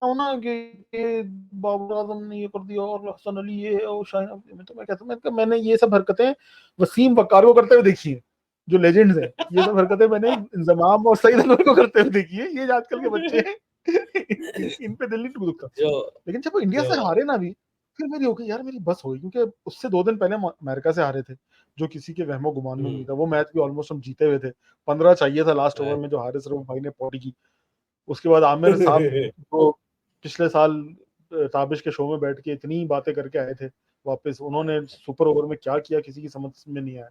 हूँ ना कि ये बाबर आजम ने ये कर दिया और हसन अली ये और शाहीन अफरीदी, तो मैं कहता हूँ, मैंने ये सब हरकतें वसीम वकार को करते हुए देखी है, जो लेजेंड्स हैं। ये सब हरकतें मैंने इंजमाम और सईद अनवर को करते हुए देखी है। ये आजकल के बच्चे हैं, इन पे दिल नहीं दुखता। जो लेकिन जब वो इंडिया क्या से बात हारे ना भी, फिर मेरी हो गई यार, मेरी बस हो गई, क्योंकि उससे 2 दिन पहले हम अमेरिका से हारे थे, जो किसी के वहमो गुमान में नहीं था। वो मैच भी ऑलमोस्ट हम जीते हुए थे, 15 चाहिए था लास्ट ओवर है। में, जो हारिस रऊफ भाई ने पौड़ी की। उसके बाद आमिर साहब जो पिछले साल ताबिश के शो में बैठ के इतनी बातें करके आए थे, वापस उन्होंने सुपर ओवर में क्या किया किसी की समझ में नहीं आया।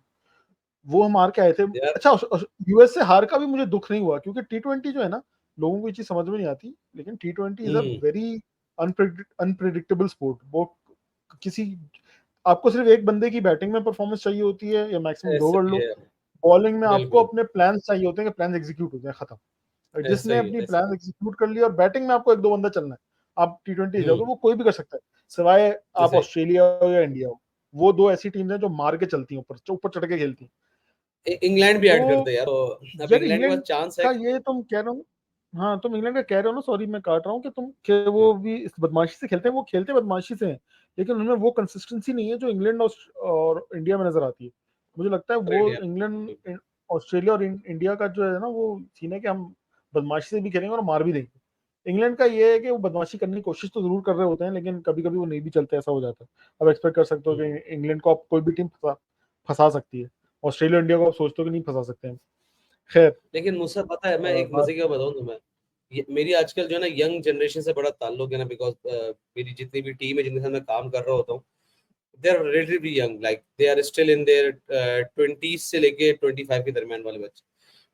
वो हम हार के आए थे। यार, अच्छा, यूएस से हार का भी मुझे दुख नहीं हुआ, क्योंकि T20 जो है ना, लोगों को ये चीज समझ में नहीं आती, लेकिन T20 is a hmm, very unpredictable sport. वो किसी आपको सिर्फ एक बंदे की बैटिंग में परफॉर्मेंस चाहिए होती है या मैक्सिमम 2 ऐसा कर ही लो। है, बॉलिंग में आपको बिल्कुल, अपने प्लान्स चाहिए होते हैं कि प्लान्स एग्जीक्यूट हो जाए, खत्म। और ऐसा जिसने ही है, अपनी ऐसा प्लान एग्जीक्यूट कर लिया और बैटिंग में आपको 1-2 बंदा चलना है। आप टी20 हुँ, जाओगे, वो कोई भी कर सकता है, सिवाय आप जैसे ऑस्ट्रेलिया हो या इंडिया हो। वो 2 ऐसी टीम्स हैं जो मार के चलती हैं, ऊपर चढ़ के खेलती हैं। इंग्लैंड भी तो ऐड कर दे यार, तो अब यार इंग्लैंड के पास इंग्लैंड चांस है का कि ये तुम कह रहे हो, हाँ, तुम इंग्लैंड का कह रहे हो ना, सॉरी मैं काट रहा हूँ कि तुम कि हुँ, वो भी इस बदमाशी से खेलते हैं, वो खेलते बदमाशी से हैं, लेकिन उनमें वो कंसिस्टेंसी नहीं है जो इंग्लैंड और इंडिया में नजर आती है। मुझे लगता है और वो इंडिया इंग्लैंड, ऑस्ट्रेलिया और इंडिया का जो है ना, वो सीन है कि हम बदमाशी से भी खेलेंगे और मार भी देंगे। इंग्लैंड का ये है कि वो बदमाशी करने की कोशिश तो जरूर कर रहे होते हैं, लेकिन कभी कभी वो नहीं भी चलते, ऐसा हो जाता है। अब एक्सपेक्ट कर सकते हो हुँ, कि इंग्लैंड को आप कोई भी टीम फंसा सकती है, ऑस्ट्रेलिया इंडिया को आप सोचते हो कि नहीं फंसा सकते हैं। खैर, लेकिन मुझसे पता है, मैं एक बात मज़े की बात बताऊँ तुम्हें, ये मेरी आजकल जो है ना यंग जनरेशन से बड़ा ताल्लुक है ना, बिकॉज़ मेरी जितनी भी टीम है जिनके साथ मैं काम कर रहा होता हूँ, they are relatively young, like they are still in their 20s से लेके 25 के दरमियान वाले बच्चे।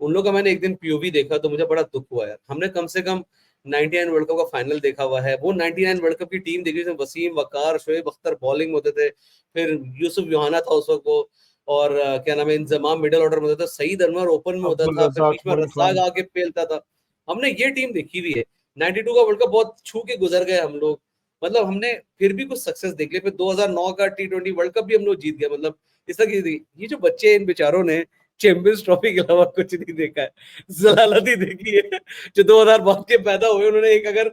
उन लोगों का मैंने एक दिन पीओवी देखा तो मुझे बड़ा दुःख हुआ यार। हमने कम से कम 99 वर्ल्ड कप का फाइनल देखा हुआ है। वो 99 वर्ल्ड कप की टीम देखी जिसमें वसीम, वकार, शोएब अख्तर बॉलिंग में होते थे। फिर यूसुफ योहाना था उस वक़्त वो, और क्या नाम है, इंजमाम मिडल ऑर्डर में होता था, सईद अनवर ओपन में होता अब्दुल था, फिर रज़ाक, बीच में मोइन रज़ाक खान। आके पेलता था। हमने ये टीम देखी हुई है। 92 का वर्ल्ड कप बहुत छू के गुज़र गए हम लोग। मतलब हमने फिर भी कुछ सक्सेस देख ली। फिर 2009 का टी20 वर्ल्ड कप भी हम लोग जीत गए। मतलब इस तरह की थी। ये जो बच्चे हैं, इन बेचारों ने चैंपियंस ट्रॉफी के अलावा कुछ नहीं देखा है। ज़लालत ही देखी है। जो 2005 के पैदा हुए, उन्होंने एक, अगर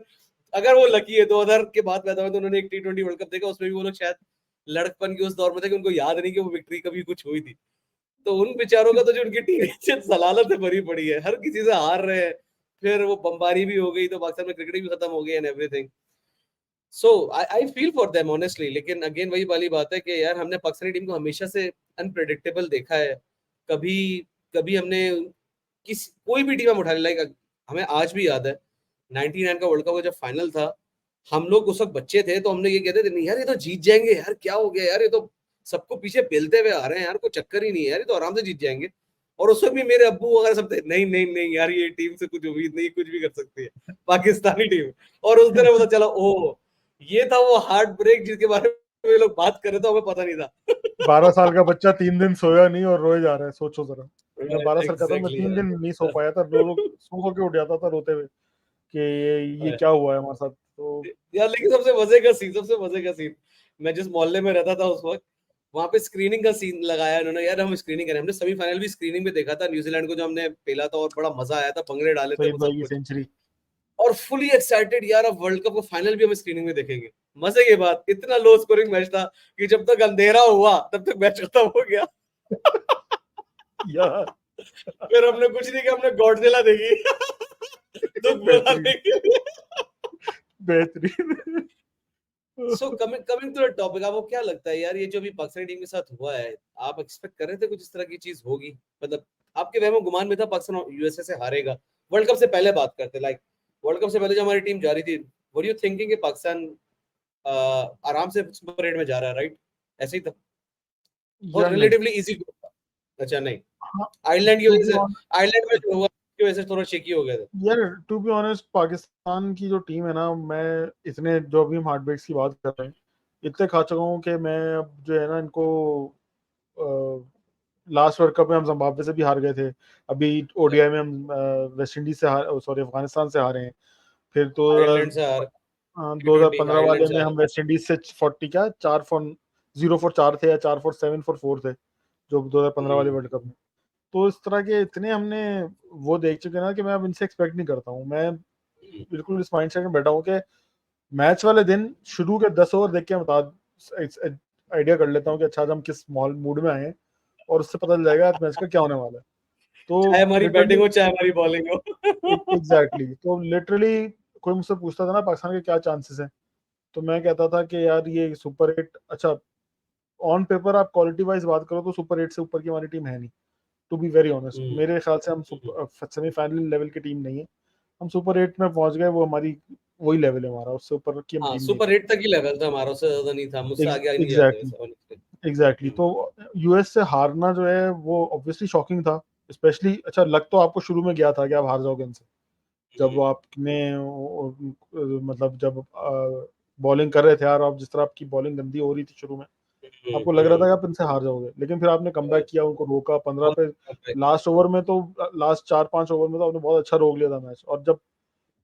अगर वो लकी है 2000 के बाद पैदा हुए, तो उन्होंने एक टी20 वर्ल्ड कप देखा। उसमें भी वो लोग शायद लड़कपन के उस दौर में थे कि उनको याद नहीं कि वो विक्ट्री कभी कुछ हुई थी। तो उन बेचारों का तो जो उनकी टीम है ज़लालत से भरी पड़ी है। हर किसी से हार रहे हैं। फिर वो बमबारी भी हो गई तो पाकिस्तान में क्रिकेट भी खत्म हो गई and everything. So I feel for them honestly, लेकिन अगेन वही वाली बात है कि यार हमने पाकिस्तानी टीम को हमेशा से अनप्रेडिक्टेबल देखा है। कभी कभी हमने कोई भी टीम हम उठा ले, लाइक हमें आज भी याद है 99 का वर्ल्ड कप का जब फाइनल था। हम लोग उस वक्त बच्चे थे, तो हमने ये कहते थे, नहीं यार ये तो जीत जाएंगे यार, क्या हो गया यार, ये तो सबको पीछे पेलते हुए आ रहे हैं यार, कोई चक्कर ही नहीं है यार, ये तो आराम से जीत जाएंगे। और उस वक्त भी मेरे अब्बू वगैरह सब थे, नहीं नहीं नहीं यार, ये टीम से कुछ उम्मीद नहीं, कुछ भी कर सकती है पाकिस्तानी टीम। और उस दिन पता चला, ओ ये था वो हार्ट ब्रेक जिसके बारे में ये लोग बात कर रहे थे, हमें पता नहीं था। 12 साल का बच्चा 3 दिन सोया नहीं और रोए जा रहा है, सोचो जरा। मैं 12 साल का था, मैं एग्जैक्टली 3 दिन नहीं सो यार। पाया था, रो रो सो के उठ जाता था रोते हुए कि ये क्या हुआ है हमारे साथ। तो यार लेकिन सबसे मजे का सीन, मैं जिस मोहल्ले में रहता था उस वक्त, वहां पे स्क्रीनिंग का सीन लगाया उन्होंने। यार हम स्क्रीनिंग करें, हमने सेमीफाइनल भी स्क्रीनिंग में देखा था न्यूजीलैंड को, जो हमने पेला था, और बड़ा मजा आया था, भंगड़े डाले थे, सईद वो भाई सब की कुछ। सेंचुरी। और फुली एक्साइटेड यार, अब वर्ल्ड कप का फाइनल भी हम स्क्रीनिंग में देखेंगे। मजे की बात, इतना लो स्कोरिंग मैच था कि जब तक अंधेरा हुआ तब तक मैच खत्म हो गया। यार फिर हमने कुछ नहीं किया, हमने गॉडजिला देखी। दुख बेहतरीन, भुलाने के लिए। बेहतरीन। So coming coming to the topic, आपको क्या लगता है यार, ये जो अभी पाकिस्तानी टीम के साथ हुआ है, आप एक्सपेक्ट कर रहे थे कुछ इस तरह की चीज होगी? मतलब आपके वहमो गुमान में था पाकिस्तान यूएसए से हारेगा? वर्ल्ड कप से पहले बात करते, लाइक वर्ल्ड कप से पहले जो हमारी टीम जा रही थी, वर यू थिंकिंग कि पाकिस्तान आराम से सुपर 8 में जा रहा है, राइट? ऐसे ही था, और यार नहीं। रिलेटिवली इजी था। अच्छा नहीं, हाँ, आयरलैंड की टू वजह बी से, ऑन आयरलैंड में जो हुआ उसकी वजह से थोड़ा शेकी हो गए थे। यार टू बी ऑनेस्ट, पाकिस्तान की जो टीम है ना, मैं इतने जो अभी हम हार्ट ब्रेक्स की बात कर रहे हैं, इतने खा चुका हूँ कि मैं अब जो है ना इनको, लास्ट वर्ल्ड कप में हम जिम्बाब्वे से भी हार गए थे। अभी ओडीआई में हम वेस्ट इंडीज से सॉरी अफगानिस्तान से हारे हैं। फिर तो आयरलैंड से हार, T20 2015 आयरलैंड वाले से में हार। हम वेस्ट इंडीज से 40 क्या 4-0 4 थे, या 4-7 4 थे, जो 2015 वाले हम्म, वर्ल्ड कप में। तो इस तरह के इतने हमने वो देख चुके हैं ना कि मैं अब इनसे एक्सपेक्ट नहीं करता हूँ। मैं हम्म, बिल्कुल इस माइंडसेट में बैठा हूँ कि मैच वाले दिन शुरू के 10 ओवर देख के मैं बता आइडिया कर लेता हूँ कि अच्छा आज हम किस माहौल मूड में आए हैं, और उससे पता चल जाएगा आज मैच का क्या होने वाला है। चाहे तो हमारी लिटरली, बैटिंग हो चाहे हमारी बॉलिंग हो। एग्जैक्टली, तो लिटरली कोई मुझसे पूछता था ना पाकिस्तान के क्या चांसेस हैं, तो मैं कहता था कि यार ये सुपर 8, अच्छा ऑन पेपर आप क्वालिटी वाइज बात करो तो सुपर 8 से ऊपर की हमारी टीम है नहीं। टू बी वेरी ऑनेस्ट, हम्म, मेरे ख्याल से हम हम्म। सेमीफाइनल लेवल की टीम नहीं है। हम सुपर 8 में पहुंच गए, वो हमारी वही लेवल है हमारा, उससे ऊपर की हम हाँ, टीम नहीं सुपर 8 तक ही लेवल था हमारा, उससे ज्यादा नहीं था, मुझसे आगे नहीं जाते एग्जैक्टली, वैसे honestly। एग्जैक्टली। तो यूएस से हारना जो है वो ऑब्वियसली शॉकिंग था। स्पेशली अच्छा लग तो आपको शुरू में गया था कि आप हार जाओगे इनसे, जब हम्म, आपने मतलब जब बॉलिंग कर रहे थे यार, आप जिस तरह आपकी बॉलिंग गंदी हो रही थी शुरू में, आपको लग रहा था कि आप इनसे हार जाओगे, लेकिन फिर आपने कमबैक किया, उनको रोका 15 पे, लास्ट ओवर में तो लास्ट 4-5 ओवर में तो आपने बहुत अच्छा रोक लिया था मैच, और जब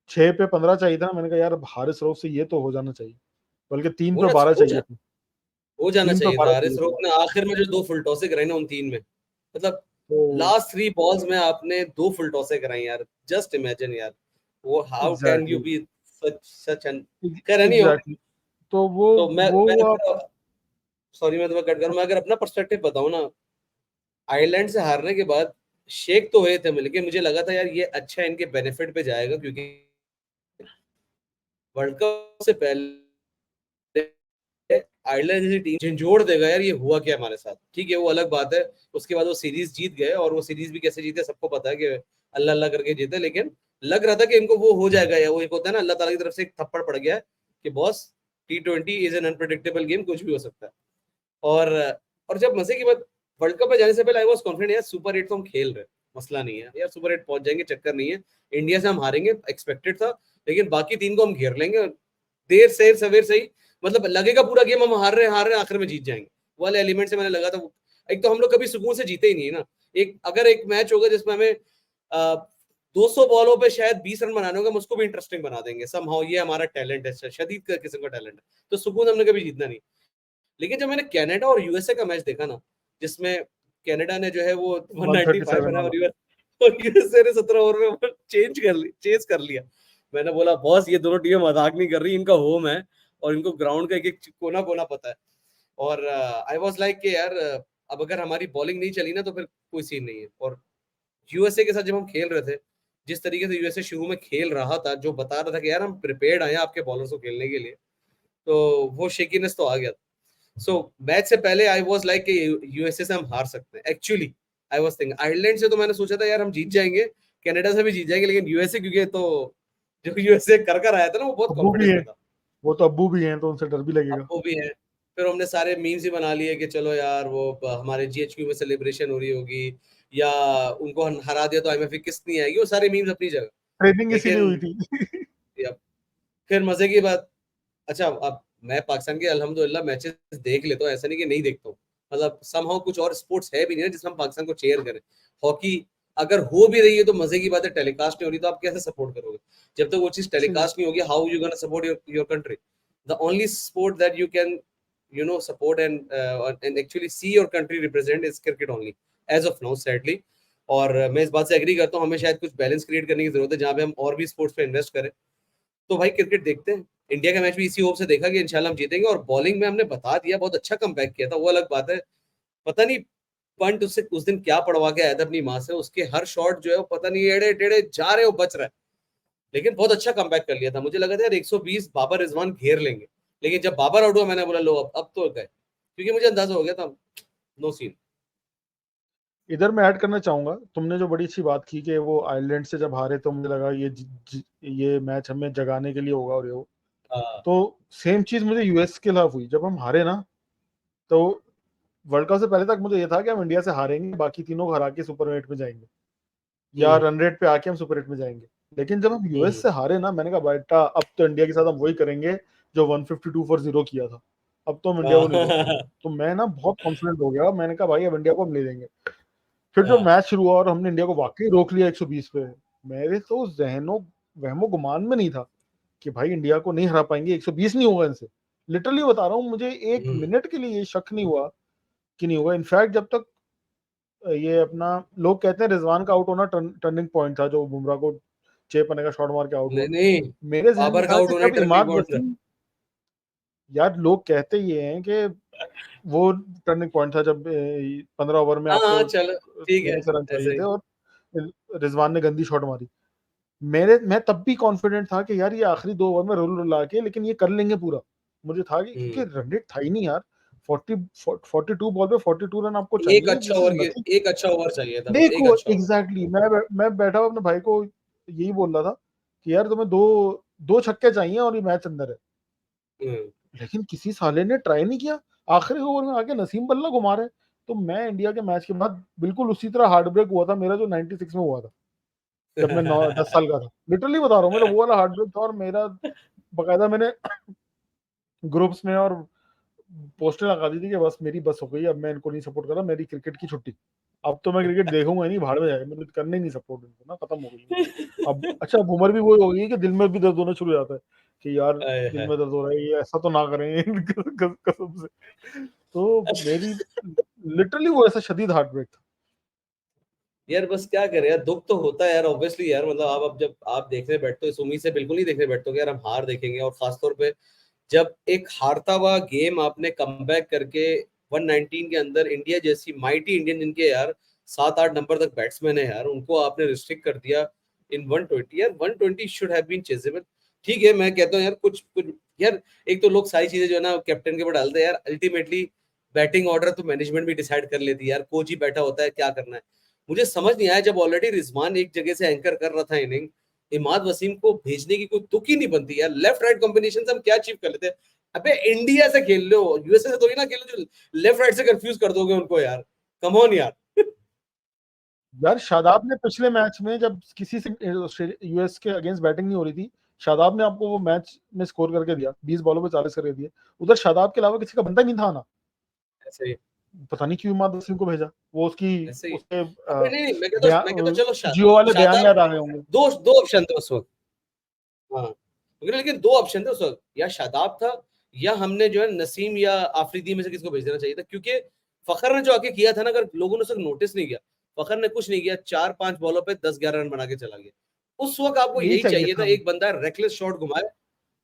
6 पे 15 चाहिए था ना, मैंने कहा यार हारिस रऊफ से ये तो हो जाना चाहिए, बल्कि 3 पे होना 12 हो चाहिए जा था, हो जाना 3 पे चाहिए 12 था। हारिस चाहिए रऊफ था। ने आखिर में जो 2 फुल टॉसें कराई ना उन 3 में, मतलब तो लास्ट 3 बॉल्स में आपने 2 फुल टॉसें कराई यार। जस्ट इमेजिन यार, वो how can you exactly, be such an खैर नहीं हो। एग्ज़ैक्टली। तो तो मैं आप अगर सॉरी मैं तुम्हें कट करूँ, मैं अगर अपना पर्सपेक्टिव बताऊँ ना, आयरलैंड से हारने के बाद शेक तो हुए थे, लेकिन मुझे लगा था यार ये अच्छा इनके बेनिफिट पे जाएगा, क्योंकि वर्ल्ड कप से पहले आयरलैंड जैसी टीम झंझोड़ देगा यार, ये हुआ क्या हमारे साथ। ठीक है, वो अलग बात है। उसके बाद वो सीरीज जीत गए, और वो सीरीज भी कैसे जीते सबको पता है कि अल्लाह अल्लाह करके जीते, लेकिन लग रहा था कि इनको वो हो जाएगा, या वो एक होता है ना अल्लाह ताला की तरफ से एक थप्पड़ पड़ गया है कि boss T20 is an unpredictable game, कुछ भी हो सकता है। और और जब मजे की बात, वर्ल्ड कप में जाने से पहले आई वाज कॉन्फिडेंट यार सुपर 8 तो हम खेल रहे हैं, मसला नहीं है यार, सुपर 8 पहुंच जाएंगे, चक्कर नहीं है। इंडिया से हम हारेंगे एक्सपेक्टेड था, लेकिन बाकी 3 को हम घेर लेंगे, देर सवेर सवेर सही, मतलब लगेगा पूरा गेम हम हार रहे हैं, आखिर में जीत जाएंगे। वो वाले एलिमेंट से मैंने लगा था। एक तो हम लोग कभी सुकून से जीते ही नहीं है ना। एक अगर एक मैच होगा जिसमें हमें 200 बॉलों पे शायद 20 रन बनाने होंगे, हम उसको भी इंटरेस्टिंग बना देंगे समहाउ, ये हमारा टैलेंट है, शदीद किस्म का टैलेंट है। तो सुकून हमने कभी जीतना नहीं। लेकिन जब मैंने कनाडा और यूएसए का मैच देखा ना, जिसमें कनाडा ने जो है वो 195 137 बनाया, वाला। और यूएसए ने 17 ओवर में चेंज कर लिया। मैंने बोला बॉस ये दोनों टीमें मजाक नहीं कर रही, इनका होम है और इनको ग्राउंड का एक एक कोना कोना पता है। और आई वाज लाइक कि यार अब अगर हमारी बॉलिंग नहीं चली ना तो फिर कोई सीन नहीं है। और यूएसए के साथ जब हम खेल रहे थे, जिस तरीके से यूएसए शुरू में खेल रहा था, जो बता रहा था कि यार हम प्रिपेयर्ड आए हैं आपके बॉलर्स को खेलने के लिए, तो वो शेकीनेस तो आ गया। सो मैच से पहले आई वाज लाइक कि यूएसए से हम हार सकते हैं। Actually I was thinking Ireland से तो मैंने सोचा था यार हम जीत जाएंगे, कनाडा से भी जीत जाएंगे, लेकिन यूएसए क्योंकि तो जो यूएसए कर आया था ना, वो बहुत अब्बू भी कॉन्फिडेंस है, में था। वो तो अब्बू भी हैं, तो उनसे डर भी अब लगेगा। वो भी है। फिर हमने सारे मीम्स ही बना लिए कि चलो यार वो हमारे जीएचक्यू में सेलिब्रेशन हो रही होगी, या उनको हरा दिया तो आईएमएफ की किस्त नहीं आएगी, वो सारे मीम्स अपनी जगह। ट्रेनिंग इसीलिए लेकिन हुई थी। या, फिर मजे की बात, अच्छा अब मैं पाकिस्तान के अल्हम्दुलिल्लाह मैचेस देख लेता हूँ, ऐसा नहीं कि नहीं देखता हूँ। मतलब समहाउ कुछ और स्पोर्ट्स है भी नहीं ना जिसमें हम पाकिस्तान को चेयर करें। हॉकी अगर हो भी रही है तो मजे की बात है, टेलीकास्ट नहीं हो रही तो आप कैसे सपोर्ट करोगे? जब तक वो चीज सही है। टेलीकास्ट नहीं होगी, how you gonna support your country? The only sport that you can support and actually see your country represent is cricket only as of now, sadly. और मैं इस बात से एग्री करता हूँ, हमें शायद कुछ बैलेंस क्रिएट करने की जरूरत है जहाँ पे हम और भी स्पोर्ट्स पे इन्वेस्ट करें। तो भाई क्रिकेट देखते हैं। इंडिया का मैच भी इसी होप से देखा कि इंशाल्लाह हम जीतेंगे, और बॉलिंग में हमने बता दिया, बहुत अच्छा कमबैक किया था, वो अलग बात है। पता नहीं पंट उससे उस दिन क्या पढ़वा के आया था अपनी माँ से, उसके हर शॉट जो है वो पता नहीं एड़े टेढ़े जा रहे हो बच रहा है, लेकिन बहुत अच्छा कमबैक कर लिया था। मुझे लगा था यार 120 बाबर रिजवान घेर लेंगे, लेकिन जब बाबर आउट हुआ मैंने बोला लो अब तो गए, क्योंकि मुझे अंदाजा हो गया था नो सीन। इधर मैं ऐड करना चाहूंगा, तुमने जो बड़ी अच्छी बात की कि वो आयरलैंड से जब हारे तो मुझे लगा ये मैच हमें जगाने के लिए होगा, और ये हो। हाँ। तो सेम चीज मुझे यूएस के खिलाफ हुई जब हम हारे ना। तो वर्ल्ड कप से पहले तक मुझे ये था कि हम इंडिया से हारेंगे, बाकी तीनों को हरा के सुपर 8 में जाएंगे, या हम्म रन रेट पे आके हम सुपर 8 में जाएंगे। लेकिन जब हम यूएस हम्म से हारे ना, मैंने कहा बेटा अब तो इंडिया के साथ हम वही करेंगे जो 152 फॉर 0 किया था, अब तो हम इंडिया को नहीं रोक हाँ। पाएंगे। तो मैं ना बहुत कॉन्फिडेंट हो गया, मैंने कहा भाई अब इंडिया को हम ले लेंगे। फिर जो हाँ। मैच शुरू हुआ और हमने इंडिया को वाकई रोक लिया 120 पे, मेरे तो जहनों वहमो गुमान में नहीं था कि भाई इंडिया को नहीं हरा पाएंगे, 120 नहीं होगा इनसे। लिटरली बता रहा हूँ, मुझे एक हम्म मिनट के लिए ये शक नहीं हुआ कि नहीं होगा। इनफैक्ट जब तक ये अपना, लोग कहते हैं रिजवान का आउट होना टर्निंग पॉइंट था, जो बुमराह को 6 पन्ने का शॉट मार के आउट हुआ। नहीं नहीं, मेरे जहन में बाबर का था आउट कि होना ही जब टर्निंग इमाद पॉइंट था। वसीम, यार लोग कहते ये हैं कि वो टर्निंग पॉइंट था जब 15 ओवर में हाँ हाँ आपको चलो ठीक है, 13 से रन ऐसे चाहिए थे ही। और रिजवान ने गंदी शॉट मारी। मैं तब भी कॉन्फिडेंट था कि यार ये आखिरी 2 ओवर में रोल रुला के लेकिन ये कर लेंगे पूरा। मुझे था कि क्योंकि हम्म रन रेट था ही नहीं यार, 42 बॉल पे 42 रन आपको एक चाहिए, अच्छा दिस इज ओवर के नथिंग। एक अच्छा ओवर चाहिए था, बस एक एक ओवर अच्छा ओवर। एग्जैक्टली, मैं बैठा हुआ अपने भाई को यही बोल रहा था कि यार तुम्हें दो दो छक्के चाहिए और ये मैच अंदर है। हम्म लेकिन किसी साले ने ट्राई नहीं किया, आखिरी ओवर में आके नसीम बल्ला घुमा रहे। तो मैं इंडिया के मैच के बाद बिल्कुल उसी तरह हार्ट ब्रेक हुआ था मेरा जो 96 में हुआ था, जब मैं 9-10 साल का था। लिटरली बता रहा हूँ, मेरा वो वाला हार्ट ब्रेक था। और मेरा बकायदा मैंने ग्रुप्स में और पोस्टर लगा दी थी कि बस मेरी बस हो गई, अब मैं इनको नहीं सपोर्ट कर रहा, मेरी क्रिकेट की छुट्टी, अब तो मैं क्रिकेट देखूंगा ही नहीं, भाड़ में जाए, मैंने करना ही नहीं सपोर्ट इनको ना, खत्म हो गई। अब अच्छा, अब उम्र भी वो हो गई है कि दिल में भी दर्द होना शुरू हो जाता है कि यार आए दिल हाय! में दर्द हो रहा है, ये ऐसा तो ना करें कसम से। तो मेरी लिटरली वो ऐसा शदीद हार्ट ब्रेक था। यार बस क्या करें यार, दुःख तो होता है यार ऑब्वियसली यार, मतलब आप अब जब आप देखने बैठते हो इस उम्मीद से बिल्कुल नहीं देखने बैठते हो कि यार हम हार देखेंगे, और खास तौर पे जब एक हारता हुआ गेम आपने कमबैक करके 119 के अंदर इंडिया जैसी माइटी इंडियन, जिनके यार 7-8 नंबर तक बैट्समैन है यार, उनको आपने रिस्ट्रिक्ट कर दिया इन 120। यार 120 शुड हैव बीन चेजेबल। ठीक है, मैं कहता हूँ यार कुछ कुछ यार, एक तो लोग सारी चीजें जो है ना कैप्टन के ऊपर डालते हैं यार, अल्टीमेटली बैटिंग ऑर्डर तो मैनेजमेंट भी डिसाइड कर लेती है यार, कोच ही बैठा होता है क्या करना है। मुझे समझ नहीं आया जब ऑलरेडी रिजवान एक जगह से एंकर कर रहा था इनिंग, इमाद वसीम को भेजने की कोई तुक ही नहीं बनती यार। लेफ्ट राइट कॉम्बिनेशन से हम क्या अचीव कर लेते हैं। अबे इंडिया से खेल लो, यूएसए से थोड़ी ना खेलो जो लेफ्ट राइट से कंफ्यूज कर दोगे उनको यार, कम ऑन यार। यार शादाब ने पिछले मैच में जब किसी से यूएस के अगेंस्ट बैटिंग नहीं हो रही थी, शादाब ने आपको वो मैच में स्कोर करके दिया, 20 बॉलों पे 40 करके दिए। उधर शादाब के अलावा किसी का बनता ही नहीं था ना, ऐसे ही, पता नहीं क्यों इमाद वसीम को भेजा। वो उसकी ऐसे ही। उसके अबे नहीं, मैं कहता चलो जियो वाले बयान शादाब, याद आ गए होंगे। दो दो ऑप्शन थे उस वक्त। हाँ, लेकिन दो ऑप्शन थे उस वक्त, या शादाब था या हमने जो है नसीम या आफरीदी में से किसी को भेज देना चाहिए था, क्योंकि फखर ने जो आके किया था ना, अगर लोगों ने उसे नोटिस नहीं किया, फखर ने कुछ नहीं किया, 4-5 बॉलों पे 10-11 रन बना के चला गया। उस वक्त आपको यही यही चाहिए चाहिए था, था। एक बंदा रेकलेस शॉट घुमाए,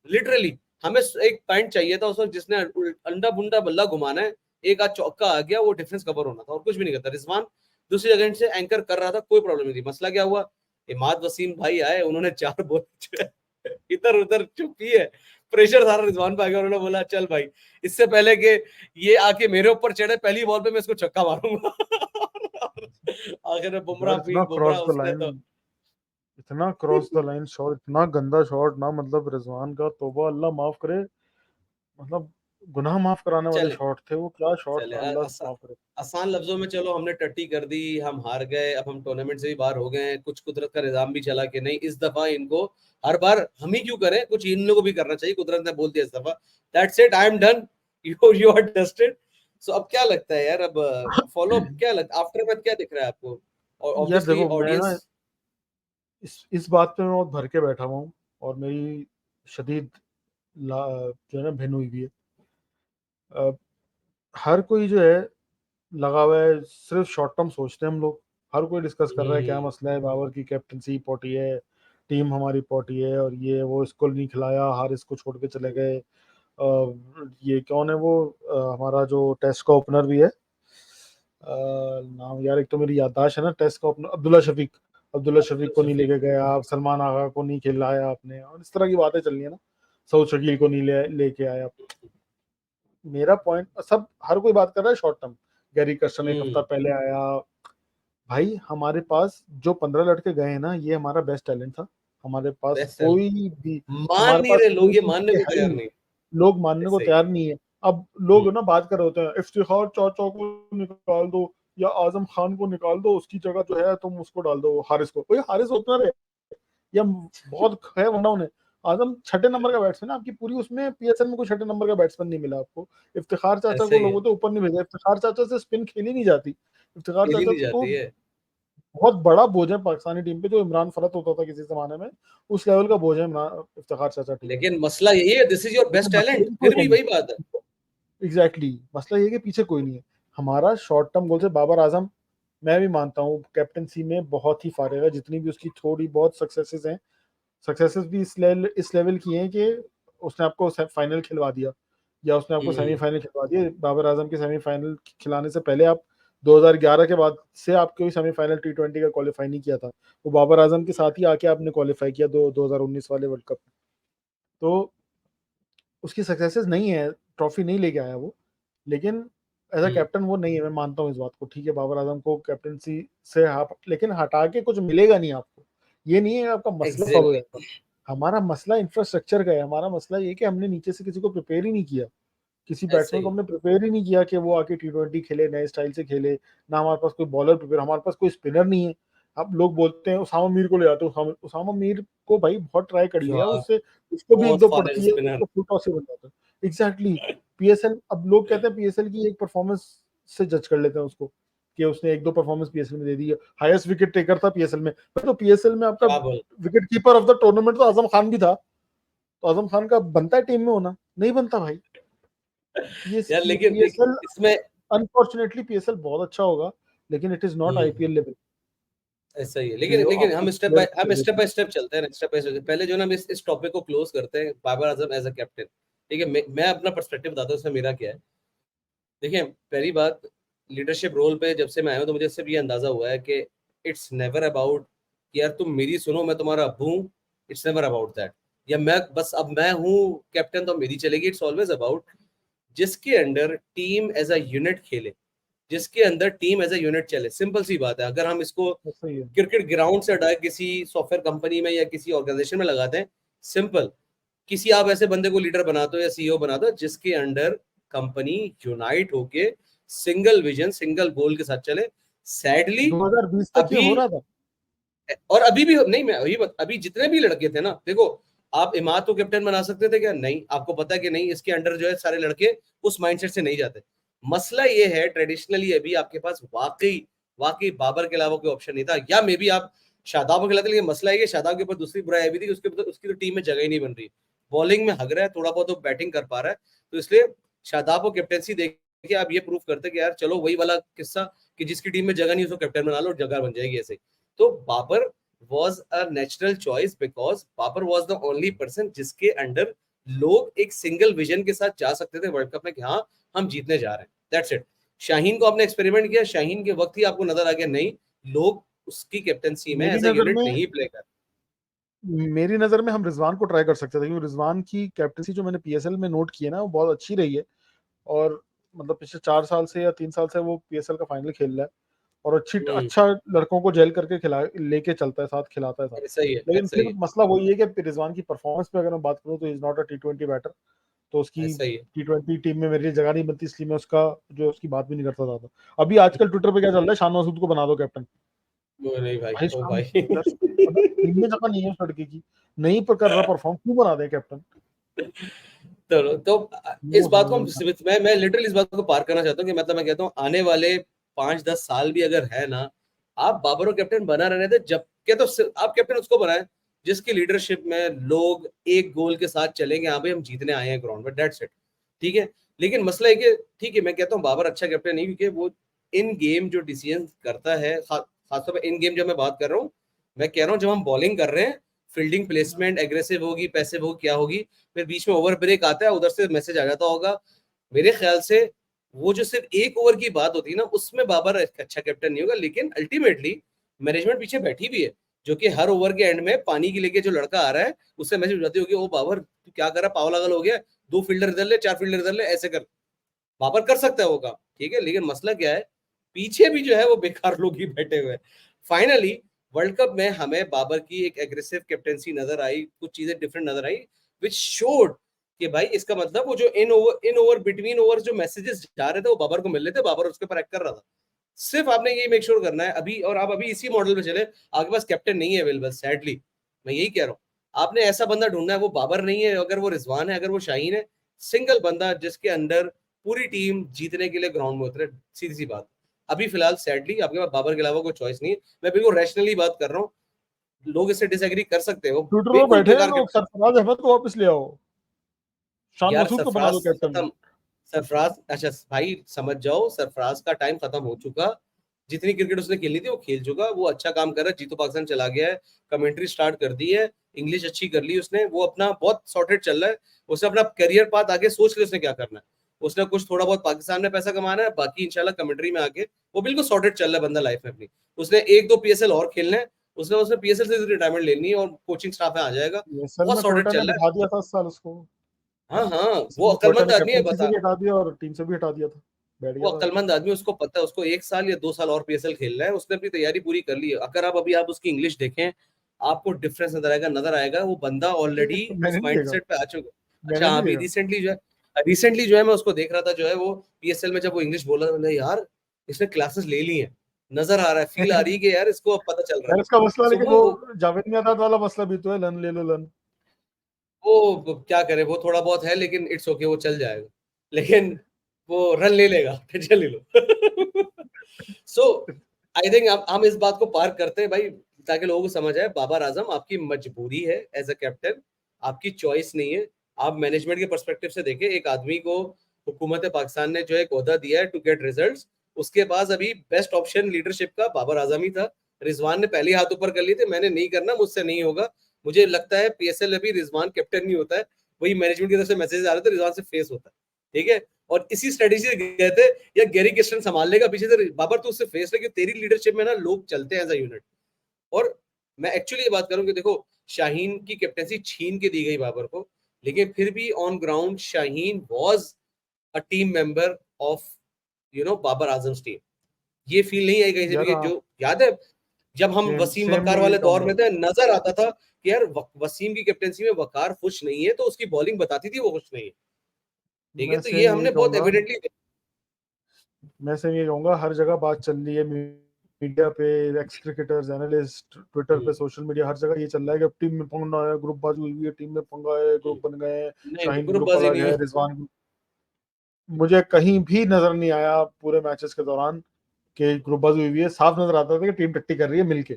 लिटरली। हमें एक पॉइंट चाहिए था उस वक्त जिसने अंडा बुंडा बल्ला घुमाना है, एक आध चौका आ गया, वो डिफरेंस कवर होना था, और कुछ भी नहीं करता। रिजवान दूसरी जगह से एंकर कर रहा था, कोई प्रॉब्लम नहीं थी। मसला क्या हुआ, इमाद वसीम भाई आए, उन्होंने 4 बॉल इधर उधर चुपी है, प्रेशर सारा रिजवान पे आ गया, उन्होंने बोला चल भाई, इससे पहले कि ये आके मेरे ऊपर चढ़े, पहली बॉल पे मैं इसको छक्का मारूंगा। आखिर में यार इतना बुमराह क्रॉस द उसने लाइन, तो इतना क्रॉस द लाइन शॉट, इतना गंदा शॉट ना, मतलब रिजवान का तौबा, अल्लाह माफ करे, मतलब गुनाह माफ कराने वाले चले शॉट थे वो, क्या शॉट चले था, अल्लाह आसा, माफ करे। आसान लफ्जों में चलो हमने टट्टी कर दी, हम हार गए, अब हम टूर्नामेंट से भी बाहर हो गए हैं। कुछ कुदरत का निजाम भी चला कि नहीं इस दफा इनको, हर बार हम ही क्यों करें, कुछ इन लोगों को भी करना चाहिए, कुदरत ने बोल दिया इस दफा, that's it, I am done, you are tested. So अब क्या लगता है यार, अब फॉलो अप क्या लगता है, आफ्टर मैच क्या दिख रहा है आपको, और यार ऑब्वियसली देखो, मैं ना ऑडियंस। इस बात पे मैं बहुत भर के बैठा हुआ हूँ, और मेरी शदीद जो है ना भिन्न हुई भी है। अ, हर कोई जो है लगा हुआ है, सिर्फ शॉर्ट टर्म सोचते हैं हम लोग। हर कोई डिस्कस कर रहा है क्या मसला है, बाबर की कैप्टनसी पॉटी है, टीम हमारी पॉटी है, और ये वो इसको नहीं खिलाया, हारिस को छोड़ के चले गए। ये कौन है वो, हमारा जो टेस्ट का ओपनर भी है, नाम यार, एक तो मेरी याददाश्त है ना, टेस्ट का ओपनर अब्दुल्ला शफीक, अब्दुल्ला शफीक को नहीं शफीक, लेके गए आप, सलमान आगा को नहीं खिलाया आपने, और इस तरह की बातें चल रही है ना, सऊद शकील को नहीं लेके आया। मेरा पॉइंट, सब हर कोई बात कर रहा है शॉर्ट टर्म। गैरी कर्सन एक हफ्ता पहले आया। भाई हमारे पास जो 15 लड़के गए हैं ना, ये हमारा बेस्ट टैलेंट था। हमारे पास बेस्ट है, कोई भी, मान हमारे नहीं पास रहे कोई लोग, ये मानने पीछे को है ही तैयार नहीं। नहीं। लोग मानने को ऐसे ही। तैयार नहीं है। अब लोग ना बात कर रहे होते हैं, इफ्तिखार चाचा को निकाल दो या आजम खान को निकाल दो, उसकी जगह जो है तुम उसको डाल दो, हारिस को। भाई हारिस ओपनर है या बहुत है, वरना उन्हें आजम छठे नंबर का बैट्समैन है आपकी पूरी, उसमें पीएसएल में कोई छठे नंबर का बैट्समैन नहीं मिला आपको। इफ्तिखार चाचा ऐसे को ही है, लोगों तो ऊपर नहीं भेजा, इफ्तिखार चाचा से स्पिन खेली नहीं जाती। इफ्तिखार खेली चाचा नहीं तो जाती है। बहुत बड़ा बोझ है पाकिस्तानी टीम पे, जो इमरान फरत होता था किसी जमाने में, उस लेवल का बोझ है इमरान इफ्तिखार चाचा टीम पे। लेकिन मसला यही है, दिस इज योर बेस्ट लेकिन मसला ये टैलेंट, कि कोई फिर है भी नहीं। वही बात है। एग्जैक्टली मसला ये है कि पीछे कोई नहीं है। हमारा शॉर्ट टर्म गोल से बाबर आजम, मैं भी मानता हूँ कैप्टनसी में बहुत ही फारेगा, जितनी भी उसकी थोड़ी बहुत सक्सेसेस हैं, सक्सेसेस भी इस लेवल की हैं कि उसने आपको फाइनल खिलवा दिया, या उसने आपको हम्म, सेमीफाइनल खिलवा दिया। बाबर आजम के सेमीफाइनल खिलाने से पहले आप 2011 के बाद से आप कोई सेमीफाइनल T20 का क्वालिफाई नहीं किया था। वो बाबर आजम के साथ ही आके आपने क्वालिफाई किया 2019 वाले वर्ल्ड कप में। तो उसकी सक्सेसेस नहीं है, ट्रॉफी नहीं लेके आया वो, लेकिन एज अ हम्म, कैप्टन वो नहीं है। मैं मानता हूँ इस बात को, ठीक है, बाबर आजम को कैप्टनसी से लेकिन हटा के कुछ मिलेगा नहीं आपको। ये नहीं है आपका मसला सॉल्व हो एग्जैक्टली। जाएगा। हमारा मसला इंफ्रास्ट्रक्चर का है, हमारा मसला ये कि हमने नीचे से किसी को प्रिपेयर ही नहीं किया, किसी ऐसे बैट्समैन को ही, हमने प्रिपेयर ही नहीं किया कि वो आके T20 खेले, नए स्टाइल से खेले। ना हमारे पास कोई बॉलर प्रिपेयर, हमारे पास कोई स्पिनर नहीं है। अब लोग बोलते हैं उसामा मीर को ले आते हैं, उसामा मीर को भाई बहुत ट्राई कर लिया यार उससे, उसको भी एक बहुत दो फायर पड़ती है, स्पिनर। उसको फुल टॉस से बन जाता है। एग्जैक्टली। पीएसएल, अब लोग कहते हैं पीएसएल की एक परफॉर्मेंस से जज कर लेते हैं उसको कि उसने एक दो परफॉर्मेंस पीएसएल में दे दी है, हाईएस्ट विकेट टेकर था पीएसएल में, तो पीएसएल में आपका क्या बोल wicket keeper of the tournament तो आजम खान भी था, तो आजम खान का बनता है टीम में होना, नहीं बनता भाई। यार, लेकिन देख पीएसएल इसमें अनफॉर्चुनेटली पीएसएल बहुत अच्छा होगा, लेकिन it is not IPL level ऐसा ही है, कि लेकिन लेकिन आपको हम प्लेयर स्टेप बाय स्टेप चलते हैं, स्टेप बाय स्टेप। पहले जो ना हम इस टॉपिक को क्लोज करते हैं, Babar Azam as a captain. ठीक है, मैं अपना पर्सपेक्टिव बताता हूँ इसमें मेरा क्या है। देखिए, पहली बात, लीडरशिप रोल पे जब से मैं आया हूँ तो मुझे सिर्फ ये अंदाजा हुआ है कि इट्स नेवर अबाउट कि यार तुम मेरी सुनो मैं तुम्हारा अब्बू हूँ। इट्स नेवर अबाउट दैट, या मैं बस अब मैं हूँ कैप्टन तो मेरी चलेगी। इट्स ऑलवेज अबाउट जिसके under team as a unit खेले, जिसके अंदर टीम एज अ यूनिट चले। सिंपल सी बात है, अगर हम इसको सही है। क्रिकेट ग्राउंड से हटा किसी सॉफ्टवेयर कंपनी में या किसी ऑर्गेनाइजेशन में लगाते हैं, सिंपल, किसी आप ऐसे बंदे को लीडर बनाते हो या सीईओ बनाते हो जिसके अंडर कंपनी यूनाइट होके सिंगल विजन सिंगल गोल के साथ चले। सैडली 2020 तक ये अभी, हो रहा था। और अभी भी नहीं, मैं अभी जितने भी लड़के थे ना, देखो, आप इमाद को कैप्टन बना सकते थे क्या? नहीं। आपको पता है कि नहीं, इसके अंडर जो है सारे लड़के उस माइंडसेट से नहीं जाते। मसला ये है, ट्रेडिशनली अभी आपके पास वाकई वाकई बाबर के अलावा कोई ऑप्शन नहीं था, या मे बी आप शादाब को खिलाते, लेकिन मसला ये है शादाब के ऊपर दूसरी बुराई भी थी कि उसकी तो टीम में जगह ही नहीं बन रही। बॉलिंग में हग रहा है, थोड़ा बहुत वो बैटिंग कर पा रहा है, तो इसलिए शादाब को कैप्टनसी देके आप ये प्रूव करते कि यार चलो वही वाला किस्सा कि जिसकी टीम में जगह नहीं उसको कैप्टन बना लो और जगह बन जाएगी ऐसे। तो Babar was a natural choice because Babar was the only person जिसके अंडर लोग एक सिंगल विजन के साथ जा सकते थे वर्ल्ड कप में कि हाँ हम जीतने जा रहे हैं। That's it. शाहीन को आपने एक्सपेरिमेंट किया, शाहीन के वक्त ही आपको नजर आ गया नहीं, लोग उसकी कैप्टनसी में मेरी एज अ नजर यूनिट में नहीं प्ले कर। मेरी नजर में हम रिजवान को ट्राई कर सकते थे, क्योंकि रिजवान की कैप्टनसी जो मैंने पीएसएल में नोट की है ना, वो बहुत अच्छी रही है। और मतलब पिछले 4 साल से या 3 साल से वो पीएसएल का फाइनल खेल रहा है, और हम्म, अच्छा लड़कों को जेल करके खिला लेके चलता है, साथ खिलाता है साथ। ऐसा ही है, लेकिन ऐसा ही फिर है, मसला वही है कि रिजवान की परफॉर्मेंस पे अगर मैं बात करूँ तो इज नॉट अ टी20 बैटर, तो उसकी ऐसा ही है। टी20 टीम में मेरी लिए जगह नहीं बनती, इसलिए मैं उसकी बात भी नहीं करता था। अभी आजकल ट्विटर पे क्या चल रहा है, शान मसूद को बना दो कैप्टन। वो नहीं भाई, भाई ओ शान, भाई। यार मतलब टीम में जगह नहीं है उस लड़के की, नहीं पर कर रहा परफॉर्म, क्यों बना दे कैप्टन? तो इस वो बात समझ को में नहीं मैं लिटरली इस बात को पार करना चाहता हूँ कि मतलब मैं कहता हूँ आने वाले 5-10 साल भी अगर है ना, आप बाबर को कैप्टन बना रहे थे, जब क्या तो आप कैप्टन उसको बनाए जिसकी लीडरशिप में लोग एक गोल के साथ चलेंगे, हाँ भाई हम जीतने आए हैं ग्राउंड में, दैट्स इट। ठीक है, लेकिन मसला है कि ठीक है, मैं कहता हूँ बाबर अच्छा कैप्टन नहीं, क्योंकि वो इन गेम जो डिसीजन करता है, खासतौर पर इन गेम जब मैं बात कर रहा हूँ, मैं कह रहा हूँ जब हम बॉलिंग कर रहे हैं, फील्डिंग प्लेसमेंट एग्रेसिव होगी, पैसिव होगी, क्या होगी, फिर बीच में ओवर ब्रेक आता है, उधर से मैसेज आ जाता होगा। मेरे ख्याल से वो जो सिर्फ एक ओवर की बात होती है ना, उसमें बाबर अच्छा कैप्टन नहीं होगा, लेकिन अल्टीमेटली मैनेजमेंट पीछे बैठी भी है, जो कि हर ओवर के एंड में पानी की लेके जो लड़का आ रहा है उससे मैसेज हो जाती होगी, ओ बाबर तू क्या कर रहा है, पावलागल हो गया, 2 फील्डर इधर ले, 4 फील्डर इधर ले, ऐसे कर। बाबर कर सकता है वो काम, ठीक है, लेकिन मसला क्या है, पीछे भी जो है वो बेकार लोग ही बैठे हुए हैं। फाइनली वर्ल्ड कप में हमें बाबर की एक एग्रेसिव कैप्टेंसी नजर आई, कुछ चीजें डिफरेंट नजर आई, विच शोड कि भाई इसका मतलब वो जो इन ओवर बिटवीन ओवर जो मैसेजेस जा रहे थे वो बाबर को मिल रहे थे, बाबर उसके ऊपर एक्ट कर रहा था। सिर्फ आपने ये मेक श्योर करना है अभी, और आप अभी इसी मॉडल में चले, आपके पास कैप्टन नहीं है अवेलेबल, सैडली मैं यही कह रहा हूँ। आपने ऐसा बंदा ढूंढना है, वो बाबर नहीं है, अगर वो रिजवान है, अगर वो शाहीन है, सिंगल बंदा जिसके अंदर पूरी टीम जीतने के लिए ग्राउंड में उतरे, सीधी सी बात। अभी फिलहाल सैडली आपके पास बाबर के अलावा कोई चॉइस नहीं है। मैं बिल्कुल रैशनली बात कर रहा हूँ, लोग इससे डिसएग्री कर सकते हैं, वो ट्विटर पर बिल्कुल बैठे हैं बेकार लोग, कैप्टन। सरफराज अहमद को वापस ले आओ, शान यार मसूद को बना सरफराज दो कैप्टन। खत्म, सरफराज अच्छा भाई समझ जाओ, सरफराज का टाइम खत्म हो चुका। जितनी क्रिकेट उसने खेली थी वो खेल चुका, वो अच्छा काम कर रहा है, जीतो पाकिस्तान चला गया है, कमेंट्री स्टार्ट कर दी है, इंग्लिश अच्छी कर ली उसने, वो अपना बहुत सॉर्टेड चल रहा है। उसने अपना करियर पाथ आगे सोच लिया उसने क्या करना है। उसने कुछ थोड़ा बहुत पाकिस्तान में पैसा कमाना है, बाकी इंशाल्लाह कमेंट्री में आके वो बिल्कुल सॉर्टेड चल रहा है बंदा लाइफ में अपनी। उसने 1-2 पीएसएल और खेलने हैं, उसने उसने पीएसएल से रिटायरमेंट लेनी है और कोचिंग स्टाफ में आ जाएगा, असल बहुत में सॉर्टेड कोयटा ने चल रहा है। बिठा दिया था इस साल उसको, हाँ हाँ, असल वो में कोयटा अक्लमंद ने आदमी है, कैप्टनसी से बता, भी हटा दिया और टीम से भी हटा दिया था, बैठ वो गया था। अक्लमंद आदमी, उसको पता है, उसको 1 साल या 2 साल और पीएसएल खेलना है, उसने अपनी तैयारी पूरी कर ली है। अगर आप अभी आप उसकी इंग्लिश देखें, आपको डिफरेंस नजर आएगा वो बंदा ऑलरेडी मैंने उस नहीं देखा, माइंडसेट पे आ चुका। अच्छा मैंने हाँ, नहीं अभी देखा। रिसेंटली जो है मैं उसको देख रहा था, जो है वो पीएसएल में जब वो इंग्लिश बोला, मैंने यार इसने क्लासेस ले ली हैं, नजर आ रहा है, फील आ रही है कि यार इसको अब पता चल रहा है। यार इसका मसला, सो लेकिन वो जावेद मियादाद वाला मसला भी तो है, लन ले लो लन। वो क्या करे, वो थोड़ा बहुत है, लेकिन इट्स ओके, वो चल जाएगा। लेकिन वो रन ले लेगा, टेंशन ले लो। सो आई थिंक हम इस बात को पार करते हैं भाई, ताकि लोगों को समझ आए, बाबर आजम आपकी मजबूरी है एज अ कैप्टन, आपकी चॉइस नहीं है। आप मैनेजमेंट के पर्सपेक्टिव से देखें, एक आदमी को हुकूमत पाकिस्तान ने जो एक ओहदा दिया है टू गेट रिजल्ट्स, उसके पास अभी बेस्ट ऑप्शन लीडरशिप का बाबर आजम ही था। रिजवान ने पहले हाथ ऊपर कर लिए थे, मैंने नहीं करना, मुझसे नहीं होगा। मुझे लगता है पीएसएल में भी रिजवान कैप्टन नहीं होता है, वही मैनेजमेंट की तरफ से मैसेज आ रहे थे, रिजवान से फेस होता है, ठीक है। और इसी स्ट्रेटेजी से गए थे, या गैरी किस्टन संभाल लेगा पीछे से, बाबर तो उससे फेस है कि तेरी लीडरशिप में ना लोग चलते हैं एज अ यूनिट। और मैं एक्चुअली ये बात करूं कि देखो, शाहीन की कैप्टेंसी छीन के दी गई बाबर को, लेकिन फिर भी on ground Shaheen was a team member of Babar Azam team. ये फील नहीं आई कहीं से भी यार कि जो याद है जब हम सेम वसीम सेम मैं वकार यही वाले दौर कहूंगा। में थे, नजर आता था कि यार वसीम की कैप्टेंसी में वकार खुश नहीं है, तो उसकी बॉलिंग बताती थी वो खुश नहीं है, ठीक है। मैं तो ये सेम यही हमने बहुत कहूंगा। एविडेंटली। मैं सेम ये कहूंगा, हर जगह बात चल रही है, मीडिया पे, एक्स क्रिकेटर्स, एनालिस्ट, ट्विटर पे, सोशल मीडिया, हर जगह ये चल रहा है कि अब टीम में पंगा है, ग्रुपबाजी हुई है, टीम में पंगा है, ग्रुप बन गए हैं, नहीं, शाहीन ग्रुप ग्रुपबाजी अलग नहीं है, हुई। रिजवान। मुझे कहीं भी नजर नहीं आया पूरे मैचेस के दौरान कि ग्रुपबाजी हुई है। साफ नजर आता था कि टीम टट्टी कर रही है मिलके,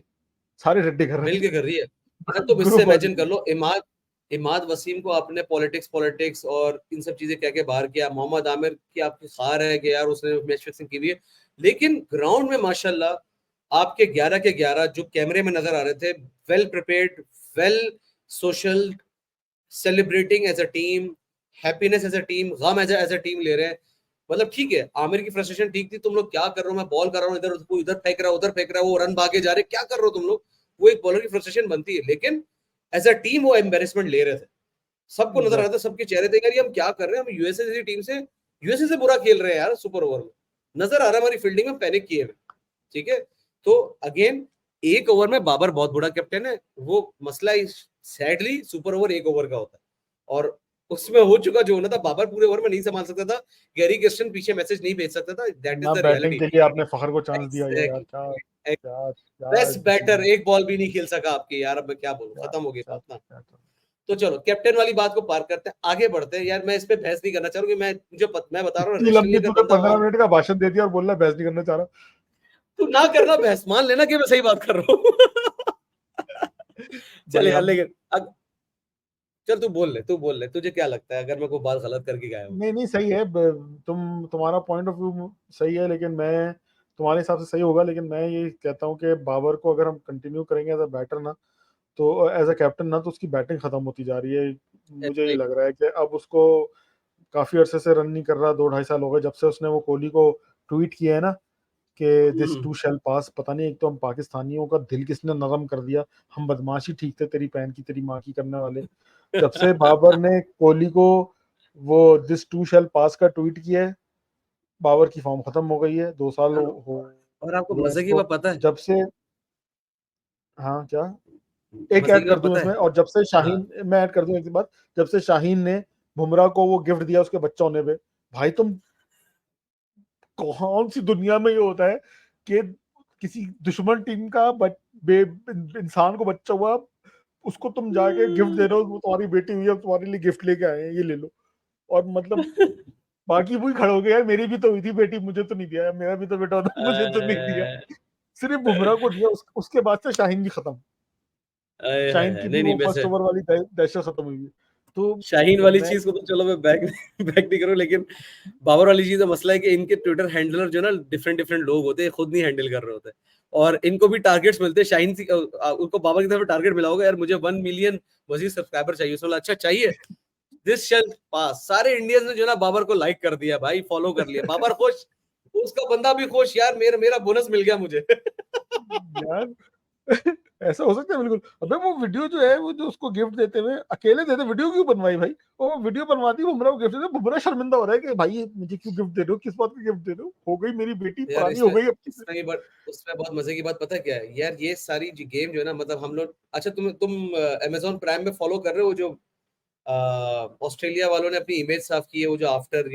सारे टट्टी कर रहे मिल थे। के कर रही है। यार तुम इससे ग्रुपबाजी इमेजिन कर लो, इमाद इमाद वसीम को आपने पॉलिटिक्स पॉलिटिक्स और इन सब चीजें कह के बाहर किया, मोहम्मद आमिर की आपकी खार है कि यार उसने मैच फिक्सिंग की हुई है, लेकिन ग्राउंड में माशाल्लाह आपके 11 के 11 जो कैमरे में नजर आ रहे थे, well prepared, well social, celebrating as a team, happiness as a team, गम एज अ टीम ले रहे हैं। मतलब ठीक है, आमिर की फ्रस्ट्रेशन ठीक थी, तुम लोग क्या कर रहे हो, मैं बॉल कर रहा हूँ, इधर कोई इधर फेंक रहा है, उधर फेंक रहा है, वो रन भागे जा रहे, क्या कर रहे हो तुम लोग, वो एक बॉलर की फ्रस्ट्रेशन बनती है। लेकिन एज अ टीम वो एम्बेरसमेंट ले रहे थे, सबको नजर आ रहा था, सबके चेहरे थे यार ये हम क्या कर रहे हैं, हम यूएसए जैसी टीम से, यूएसए से बुरा खेल रहे हैं यार सुपर ओवर में, नजर आ रहा है हमारी फील्डिंग में पैनिक किए हुए, ठीक है। तो अगेन, एक ओवर में बाबर बहुत बड़ा कैप्टन है, वो मसला सैडली सुपर ओवर एक ओवर का होता है, और उसमें हो चुका जो होना था, बाबर पूरे ओवर में नहीं संभाल सकता था, गैरी क्रिस्टन पीछे मैसेज नहीं भेज सकता था, दैट इज ना द बैटिंग रियलिटी। के लिए आपने फखर को चांस दिया यार, क्या एग्जैक्टली, क्या क्या बेस्ट बैटर डिसीजन। एक बॉल भी नहीं खेल सका आपके, यार अब मैं क्या बोलूं, क्या खत्म हो गई क्या बात ना। क्या था। तो चलो कैप्टन वाली बात को पार करते हैं, आगे बढ़ते हैं। यार मैं इस पे बहस नहीं करना चाह रहा हूँ, मैं बता रहा हूँ इतनी रेशनली लंबी अगर तूने बंदा 15 मिनट का भाषण दे दिया और बोल रहा है बहस नहीं करना चाह रहा। तू ना करना बहस, मान लेना कि मैं सही बात कर रहा हूँ। चल भाई यार, हम, लेकिन चल तू बोल ले, तुझे क्या लगता है अगर मैं कोई बात गलत करके गया हूँ। नहीं नहीं सही है। तुम्हारा पॉइंट ऑफ व्यू सही है, लेकिन मैं तुम्हारे हिसाब से सही होगा, लेकिन मैं ये कहता हूँ कि बाबर को अगर हम कंटिन्यू करेंगे एज अ बैटर ना, तो एज अ कैप्टन ना, तो उसकी बैटिंग खत्म होती जा रही है। मुझे ये Right. लग रहा है कि अब उसको काफी अरसे से रन नहीं कर रहा, 2 ढाई साल हो गए जब से उसने वो कोहली को ट्वीट किया है ना कि दिस टू शैल पास। पता नहीं, एक तो हम पाकिस्तानियों का दिल किसने नरम कर दिया, हम बदमाशी ठीक थे तेरी बहन की तेरी माँ की करने वाले। जब से बाबर ने कोहली को वो दिस टू शैल पास का ट्वीट किया है, बाबर की फॉर्म खत्म हो गई है। 2 साल हो और आपको गए मजे की इसको बात पता है, जब से। हाँ क्या, एक मजे ऐड की कर बात दूं पता है। इसमें, और जब से हाँ। शाहीन, मैं ऐड कर दूं एक बात, जब से शाहीन ने बुमराह को वो गिफ्ट दिया उसके बच्चा होने पे, भाई तुम कौन सी दुनिया में ये होता है कि किसी दुश्मन टीम का इंसान को बच्चा हुआ, उसको तुम जाके गिफ्ट दे रहे हो, वो तुम्हारी बेटी हुई है, अब तुम्हारे लिए गिफ्ट लेके आए हैं, ये ले लो। और मतलब बाकी वही खड़े हो गए, यार मेरी भी तो हुई थी बेटी, मुझे तो नहीं दिया यार, मेरा भी तो बेटा होता, मुझे तो नहीं दिया। सिर्फ बुमराह को दिया, उसके बाद से शाहीन भी खत्म। शाहीन की भी नहीं नहीं, वो फर्स्ट वैसे ओवर वाली दहशत खत्म हुई है। तो शाहीन वाली मैं, चीज को तो चलो मैं बैक बैक नहीं करूं, लेकिन बाबर वाली चीज का मसला है कि इनके ट्विटर हैंडलर जो ना डिफरेंट डिफरेंट लोग होते हैं, खुद नहीं हैंडल कर रहे होते, और इनको भी टारगेट्स मिलते हैं। उनको बाबर की तरफ टारगेट मिला होगा, यार मुझे 1 मिलियन मजीद सब्सक्राइबर चाहिए, उसने बोला अच्छा चाहिए, दिस शैल पास। सारे इंडियंस ने जो ना बाबर को लाइक कर दिया भाई, फॉलो कर लिया, बाबर खुश, उसका बंदा भी खुश, यार मेरा मेरा बोनस मिल गया मुझे। यार ऐसा हो सकता है बिल्कुल। अबे वो वीडियो जो है, वो जो उसको गिफ्ट देते हुए अकेले देते, वीडियो क्यों बनवाई भाई? वो वीडियो बनवाती बुमराह को गिफ्ट देते, बुमराह शर्मिंदा हो रहा है कि भाई मुझे क्यों गिफ्ट दे रहे हो, किस बात की गिफ्ट दे रहे हो, हो गई मेरी बेटी यार पुरानी हो इसमें गई अब। इसमें ये बात उसमें बहुत मजे की बात पता है क्या है यार, ये सारी गेम जो है ना, मतलब हम लोग, अच्छा तुम अमेजोन प्राइम में फॉलो कर रहे हो जो ऑस्ट्रेलिया वालों ने अपनी इमेज साफ की है, वो जो आफ्टर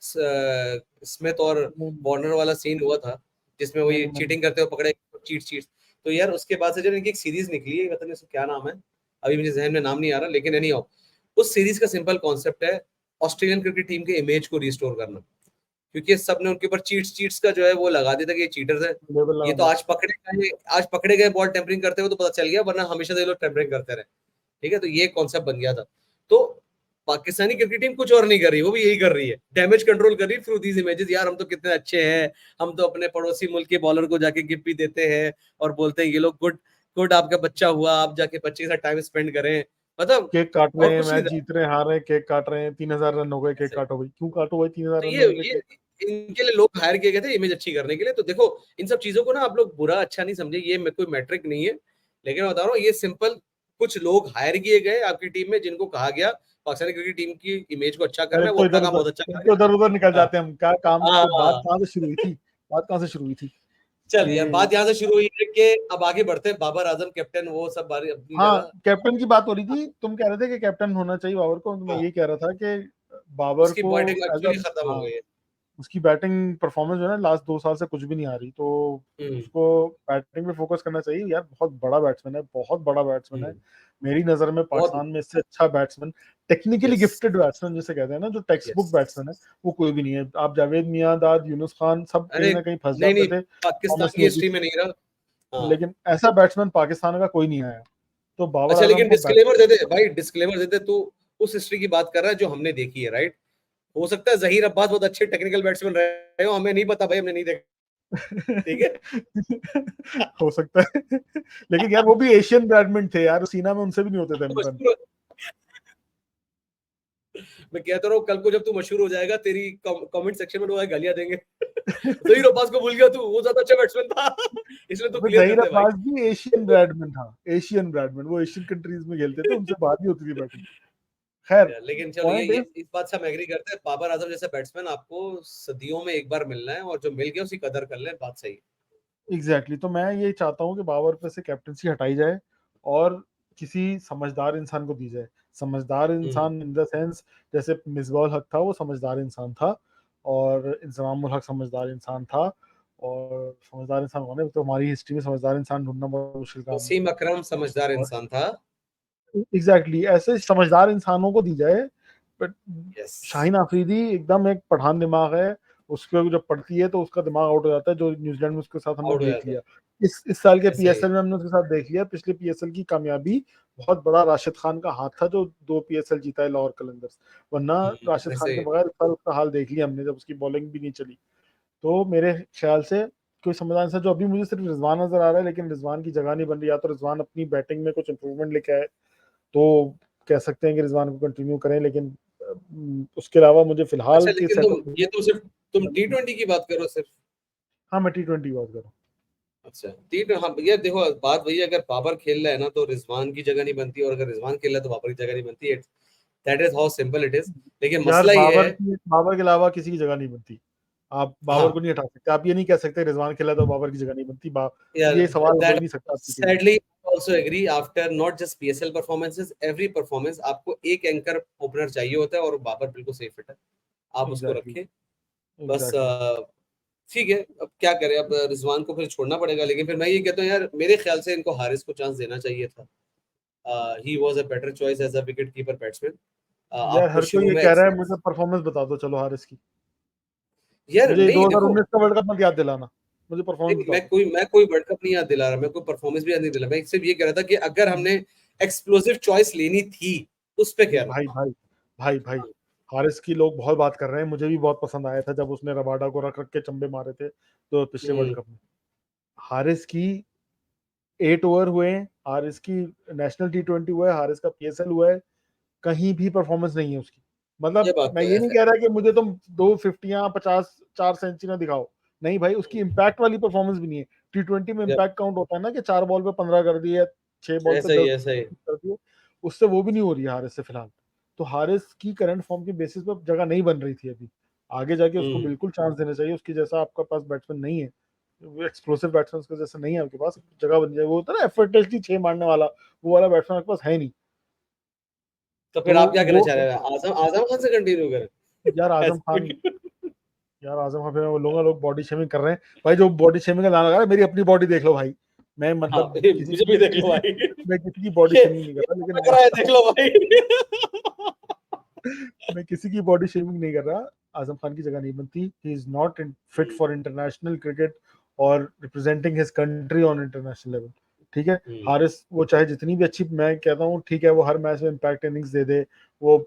स्मिथ और वार्नर वाला सीन हुआ था, जिसमें वही मैंने मैंने चीटिंग करते हुए पकड़े, चीट चीट। तो यार उसके बाद से जो इनकी एक सीरीज निकली है, पता नहीं उसका क्या नाम है, अभी मुझे जहन में नाम नहीं आ रहा, लेकिन एनी हाउ, उस सीरीज का सिंपल कॉन्सेप्ट है, ऑस्ट्रेलियन क्रिकेट टीम के इमेज को रिस्टोर करना, क्योंकि सबने उनके ऊपर चीट्स का जो है वो लगा दिया था कि ये चीटर्स है, लेवल ये तो आज पकड़े गए बॉल टेम्परिंग करते हुए तो पता चल गया, वरना हमेशा से लोग टेम्परिंग करते रहे, ठीक है। तो ये कॉन्सेप्ट बन गया था। तो पाकिस्तानी क्रिकेट टीम कुछ और नहीं कर रही, वो भी यही कर रही है, डैमेज कंट्रोल कर रही है थ्रू दीज इमेजेस। यार हम तो कितने अच्छे हैं, हम तो अपने पड़ोसी मुल्क के बॉलर को जाके गिफ्ट भी देते हैं और बोलते हैं ये लोग गुड गुड आपका बच्चा हुआ, आप जाके बच्चे के साथ टाइम स्पेंड करें, मतलब केक काट और रहे हैं, कुछ नहीं मैच था। जीत रहे हैं, हार रहे हैं, केक काट रहे हैं, 3,000 रन हो गए, केक ऐसे काटो भाई, क्यों काटो भाई 3,000 तो रन ये होने पे ये केक? इनके लिए लोग हायर किए गए थे इमेज अच्छी करने के लिए। तो देखो इन सब चीजों को ना आप लोग बुरा अच्छा नहीं समझे, ये कोई मैट्रिक नहीं है, लेकिन मैं बता रहा हूँ ये सिंपल कुछ लोग हायर किए गए आपकी टीम में, जिनको कहा गया पाकिस्तानी क्रिकेट टीम की इमेज को अच्छा करना अरे है, वो तो अपना इधर काम उधर बहुत अच्छा कर फिर रहे तो इधर उधर निकल हैं। जाते हैं हम, क्या काम, हाँ तो बात हाँ, कहाँ से शुरू हुई थी? बात कहाँ से शुरू हुई थी चल यार कि बात यहाँ से शुरू हुई है कि अब आगे बढ़ते हैं, बाबर आजम कैप्टन वो सब बारी अपनी हाँ, जगह। कैप्टन की बात हो रही थी, तुम कह रहे थे कि कैप्टन होना चाहिए बाबर को, तो मैं हाँ ये कह रहा था कि बाबर उसकी को बॉटिंग एज अ, एक्चुअली खत्म हो हाँ, गई है। उसकी बैटिंग परफॉर्मेंस जो है ना लास्ट 2 साल से कुछ भी नहीं आ रही, तो हम्म उसको बैटिंग पे फोकस करना चाहिए यार। बहुत बड़ा बैट्समैन है, बहुत बड़ा बैट्समैन है। हम्म, मेरी नजर में बहुत पाकिस्तान में इससे अच्छा batsman, technically yes gifted batsman जिसे कहते हैं ना, जो टेक्स्ट बुक यस। बैट्समैन है, वो कोई भी नहीं है। आप जावेद मियांदाद, यूनुस खान सब कहीं अरे ना कहीं फंस नहीं जाते नहीं, थे, पाकिस्तान परफॉर्मेंस की नहीं होती हिस्ट्री में थी, नहीं रहा। हाँ लेकिन ऐसा बैट्समैन पाकिस्तान का कोई नहीं आया। तो बाबर अच्छा, आजम लेकिन को डिस्क्लेमर दे दे भाई, डिस्क्लेमर दे दे, तू उस हिस्ट्री की बात कर रहा है जो हमने देखी है, राइट? हो सकता है जहीर अब्बास बहुत अच्छे टेक्निकल बैट्समैन रहे हो, हमें नहीं पता भाई, हमने नहीं देखा, ठीक है। हो सकता है। लेकिन यार वो भी एशियन बैडमिंटन थे यार, सीना में उनसे भी नहीं होते थे रन। मैं कहता रहा हूँ कल को जब तू मशहूर हो जाएगा, तेरी कमेंट सेक्शन में लोग गालियां देंगे। जहीर अब्बास को भूल गया तू, वो ज्यादा अच्छा बैट्समैन था। इसलिए तू अबे क्लियर कर जहीर दे भाई। अब्बास भी एशियन बैडमिंटन था, एशियन बैडमिंटन, वो एशियन कंट्रीज में खेलते थे, उनसे बात नहीं होती थी बैटिंग। खैर, लेकिन चलो पॉइंट ये इज, इस बात से हम एग्री करते हैं, बाबर आजम जैसा बैट्समैन आपको सदियों में एक बार मिलना है, और जो मिल गया उसकी कदर कर ले, बात सही है। एग्जैक्टली, तो मैं ये चाहता हूँ कि बाबर पे से कैप्टनसी हटाई जाए और किसी समझदार इंसान को दी जाए। समझदार हम्म इंसान इन द सेंस, जैसे मिसबाह उल हक था, वो समझदार इंसान था, और इंजमाम उल हक समझदार इंसान था। और समझदार इंसान कौन है? तो हमारी हिस्ट्री में समझदार इंसान ढूंढना बहुत मुश्किल काम है। वसीम अकरम समझदार और इंसान था। एग्जैक्टली ऐसे समझदार इंसानों को दी जाए। बट यस शाहीन आफरीदी एकदम एक पठान दिमाग है, उसको जब पढ़ती है तो उसका दिमाग आउट हो जाता है, जो न्यूजीलैंड में उसके साथ हमने आउट हो देख जाता है, लिया। इस साल के ऐसा ही है। पीएसएल में हमने उसके साथ देख लिया। पिछले पीएसएल की कामयाबी बहुत बड़ा राशिद खान का हाथ था, जो 2 पीएसएल जीता है लाहौर कलंदर्स, वरना राशिद ऐसा खान ही के है। बगैर इस साल उसका हाल देख लिया हमने, जब उसकी बॉलिंग भी नहीं चली। तो मेरे ख्याल से कोई समझदार इंसान, जो अभी मुझे सिर्फ रिजवान नजर आ रहा है, लेकिन रिजवान की जगह नहीं बन रही, या तो रिजवान अपनी बैटिंग में कुछ इंप्रूवमेंट लेके आए तो कह सकते हैं कि रिजवान को कंटिन्यू करें, लेकिन उसके अलावा मुझे फिलहाल अच्छा के लेकिन सेटअप में, तुम T20 की बात करो सिर्फ। हाँ मैं T20 की बात कर रहा हूँ। अच्छा हाँ भैया देखो, बात वही है, अगर बाबर खेल रहा है ना तो रिजवान की जगह नहीं बनती, और अगर रिजवान खेल रहा है तो बाबर की जगह नहीं बनती। That is how simple it is. लेकिन यार मसला ये है बाबर के अलावा किसी की जगह नहीं बनती। आप बाबर को हाँ नहीं हटा सकते, आप ये नहीं कह सकते रिजवान खेला तो बाबर की जगह नहीं बनती। यार, ये सवाल हो ही दैट नहीं सकता आपकी टीम में। Sadly also agree after not just PSL performances, every performance आपको एक एंकर ओपनर चाहिए होता है, और बाबर बिल्कुल सेफ फिट है, आप उसको एग्जैक्टली, रखें बस। एग्जैक्टली। ठीक है, अब क्या करें, अब रिजवान को फिर छोड़ना पड़ेगा, लेकिन फिर मैं ये कहता हूँ यार, मेरे ख्याल से इनको हारिस को चांस देना चाहिए था। He was a better choice as a wicket keeper batsman. यार आपको हर कोई शुरू ये में कह रहा है, मुझे परफॉर्मेंस बता दो चलो हारिस की। यार मुझे नहीं देखो, 2019 का वर्ल्ड कप मत याद दिलाना, मुझे परफॉर्मेंस नहीं, बता दो। मैं कोई वर्ल्ड कप नहीं याद दिला रहा, मैं कोई परफॉर्मेंस भी याद नहीं दिला, मैं सिर्फ ये कह रहा था कि अगर हमने एक्सप्लोसिव चॉइस लेनी थी, उस पे कह रहा हूँ। भाई भाई भाई, हारिस की लोग बहुत बात कर रहे हैं, मुझे भी बहुत पसंद आया था जब उसने रबाडा को रख रख के चंबे मारे थे तो पिछले वर्ल्ड हम्म, कप में। हारिस की 8 ओवर हुए हैं, हारिस की नेशनल T20 हुआ है, हारिस का पीएसएल हुआ है, कहीं भी परफॉर्मेंस नहीं है उसकी। ये मतलब बात मैं तो ये है। नहीं कह रहा कि मुझे तुम 2 50 50 4 सेंचुरी दिखाओ, नहीं भाई, उसकी इम्पैक्ट वाली परफॉर्मेंस भी नहीं है। T20 में जब इम्पैक्ट काउंट होता है ना, कि 4 बॉल पे 15 कर दिए, 6 बॉल पे ऐसा ही 10 ऐसा ही। कर दिए, उससे वो भी नहीं हो रही है हारिस से फिलहाल। तो हारिस की करंट फॉर्म के बेसिस पर जगह नहीं बन रही थी अभी, आगे जाके उसको हम्म, बिल्कुल चांस देना चाहिए। उसकी जैसा आपका पास बैट्समैन नहीं है, एक्सप्लोसिव बैट्समैन के जैसा नहीं है आपके पास, जगह बन जाए। वो होता है ना एफर्टलेसली 6 मारने वाला, वो वाला बैट्समैन आपके पास है नहीं। तो तो फिर आप क्या कहना वो, चाह रहे हैं, आजम आजम खान से कंटिन्यू करें? यार आजम ऐसा खान, भी- यार आजम खान पे मैं बोलूंगा, लोग बॉडी शेमिंग कर रहे हैं भाई, जो बॉडी शेमिंग का गाना लगा रहा है, मेरी अपनी बॉडी देख लो भाई। मैं हाँ मतलब मुझे भी देख लो भाई। मैं किसी की बॉडी ये शेमिंग नहीं कर रहा, लेकिन लग मैं रहा है, कहता देख हूँ लो भाई। मैं किसी की बॉडी शेमिंग नहीं कर रहा, आजम खान की जगह नहीं बनती, he is not fit for international cricket और representing his country on international level. ठीक है, हारिस वो चाहे जितनी भी अच्छी, मैं कहता हूँ ठीक है वो हर मैच में इम्पैक्ट इनिंग्स दे दे, वो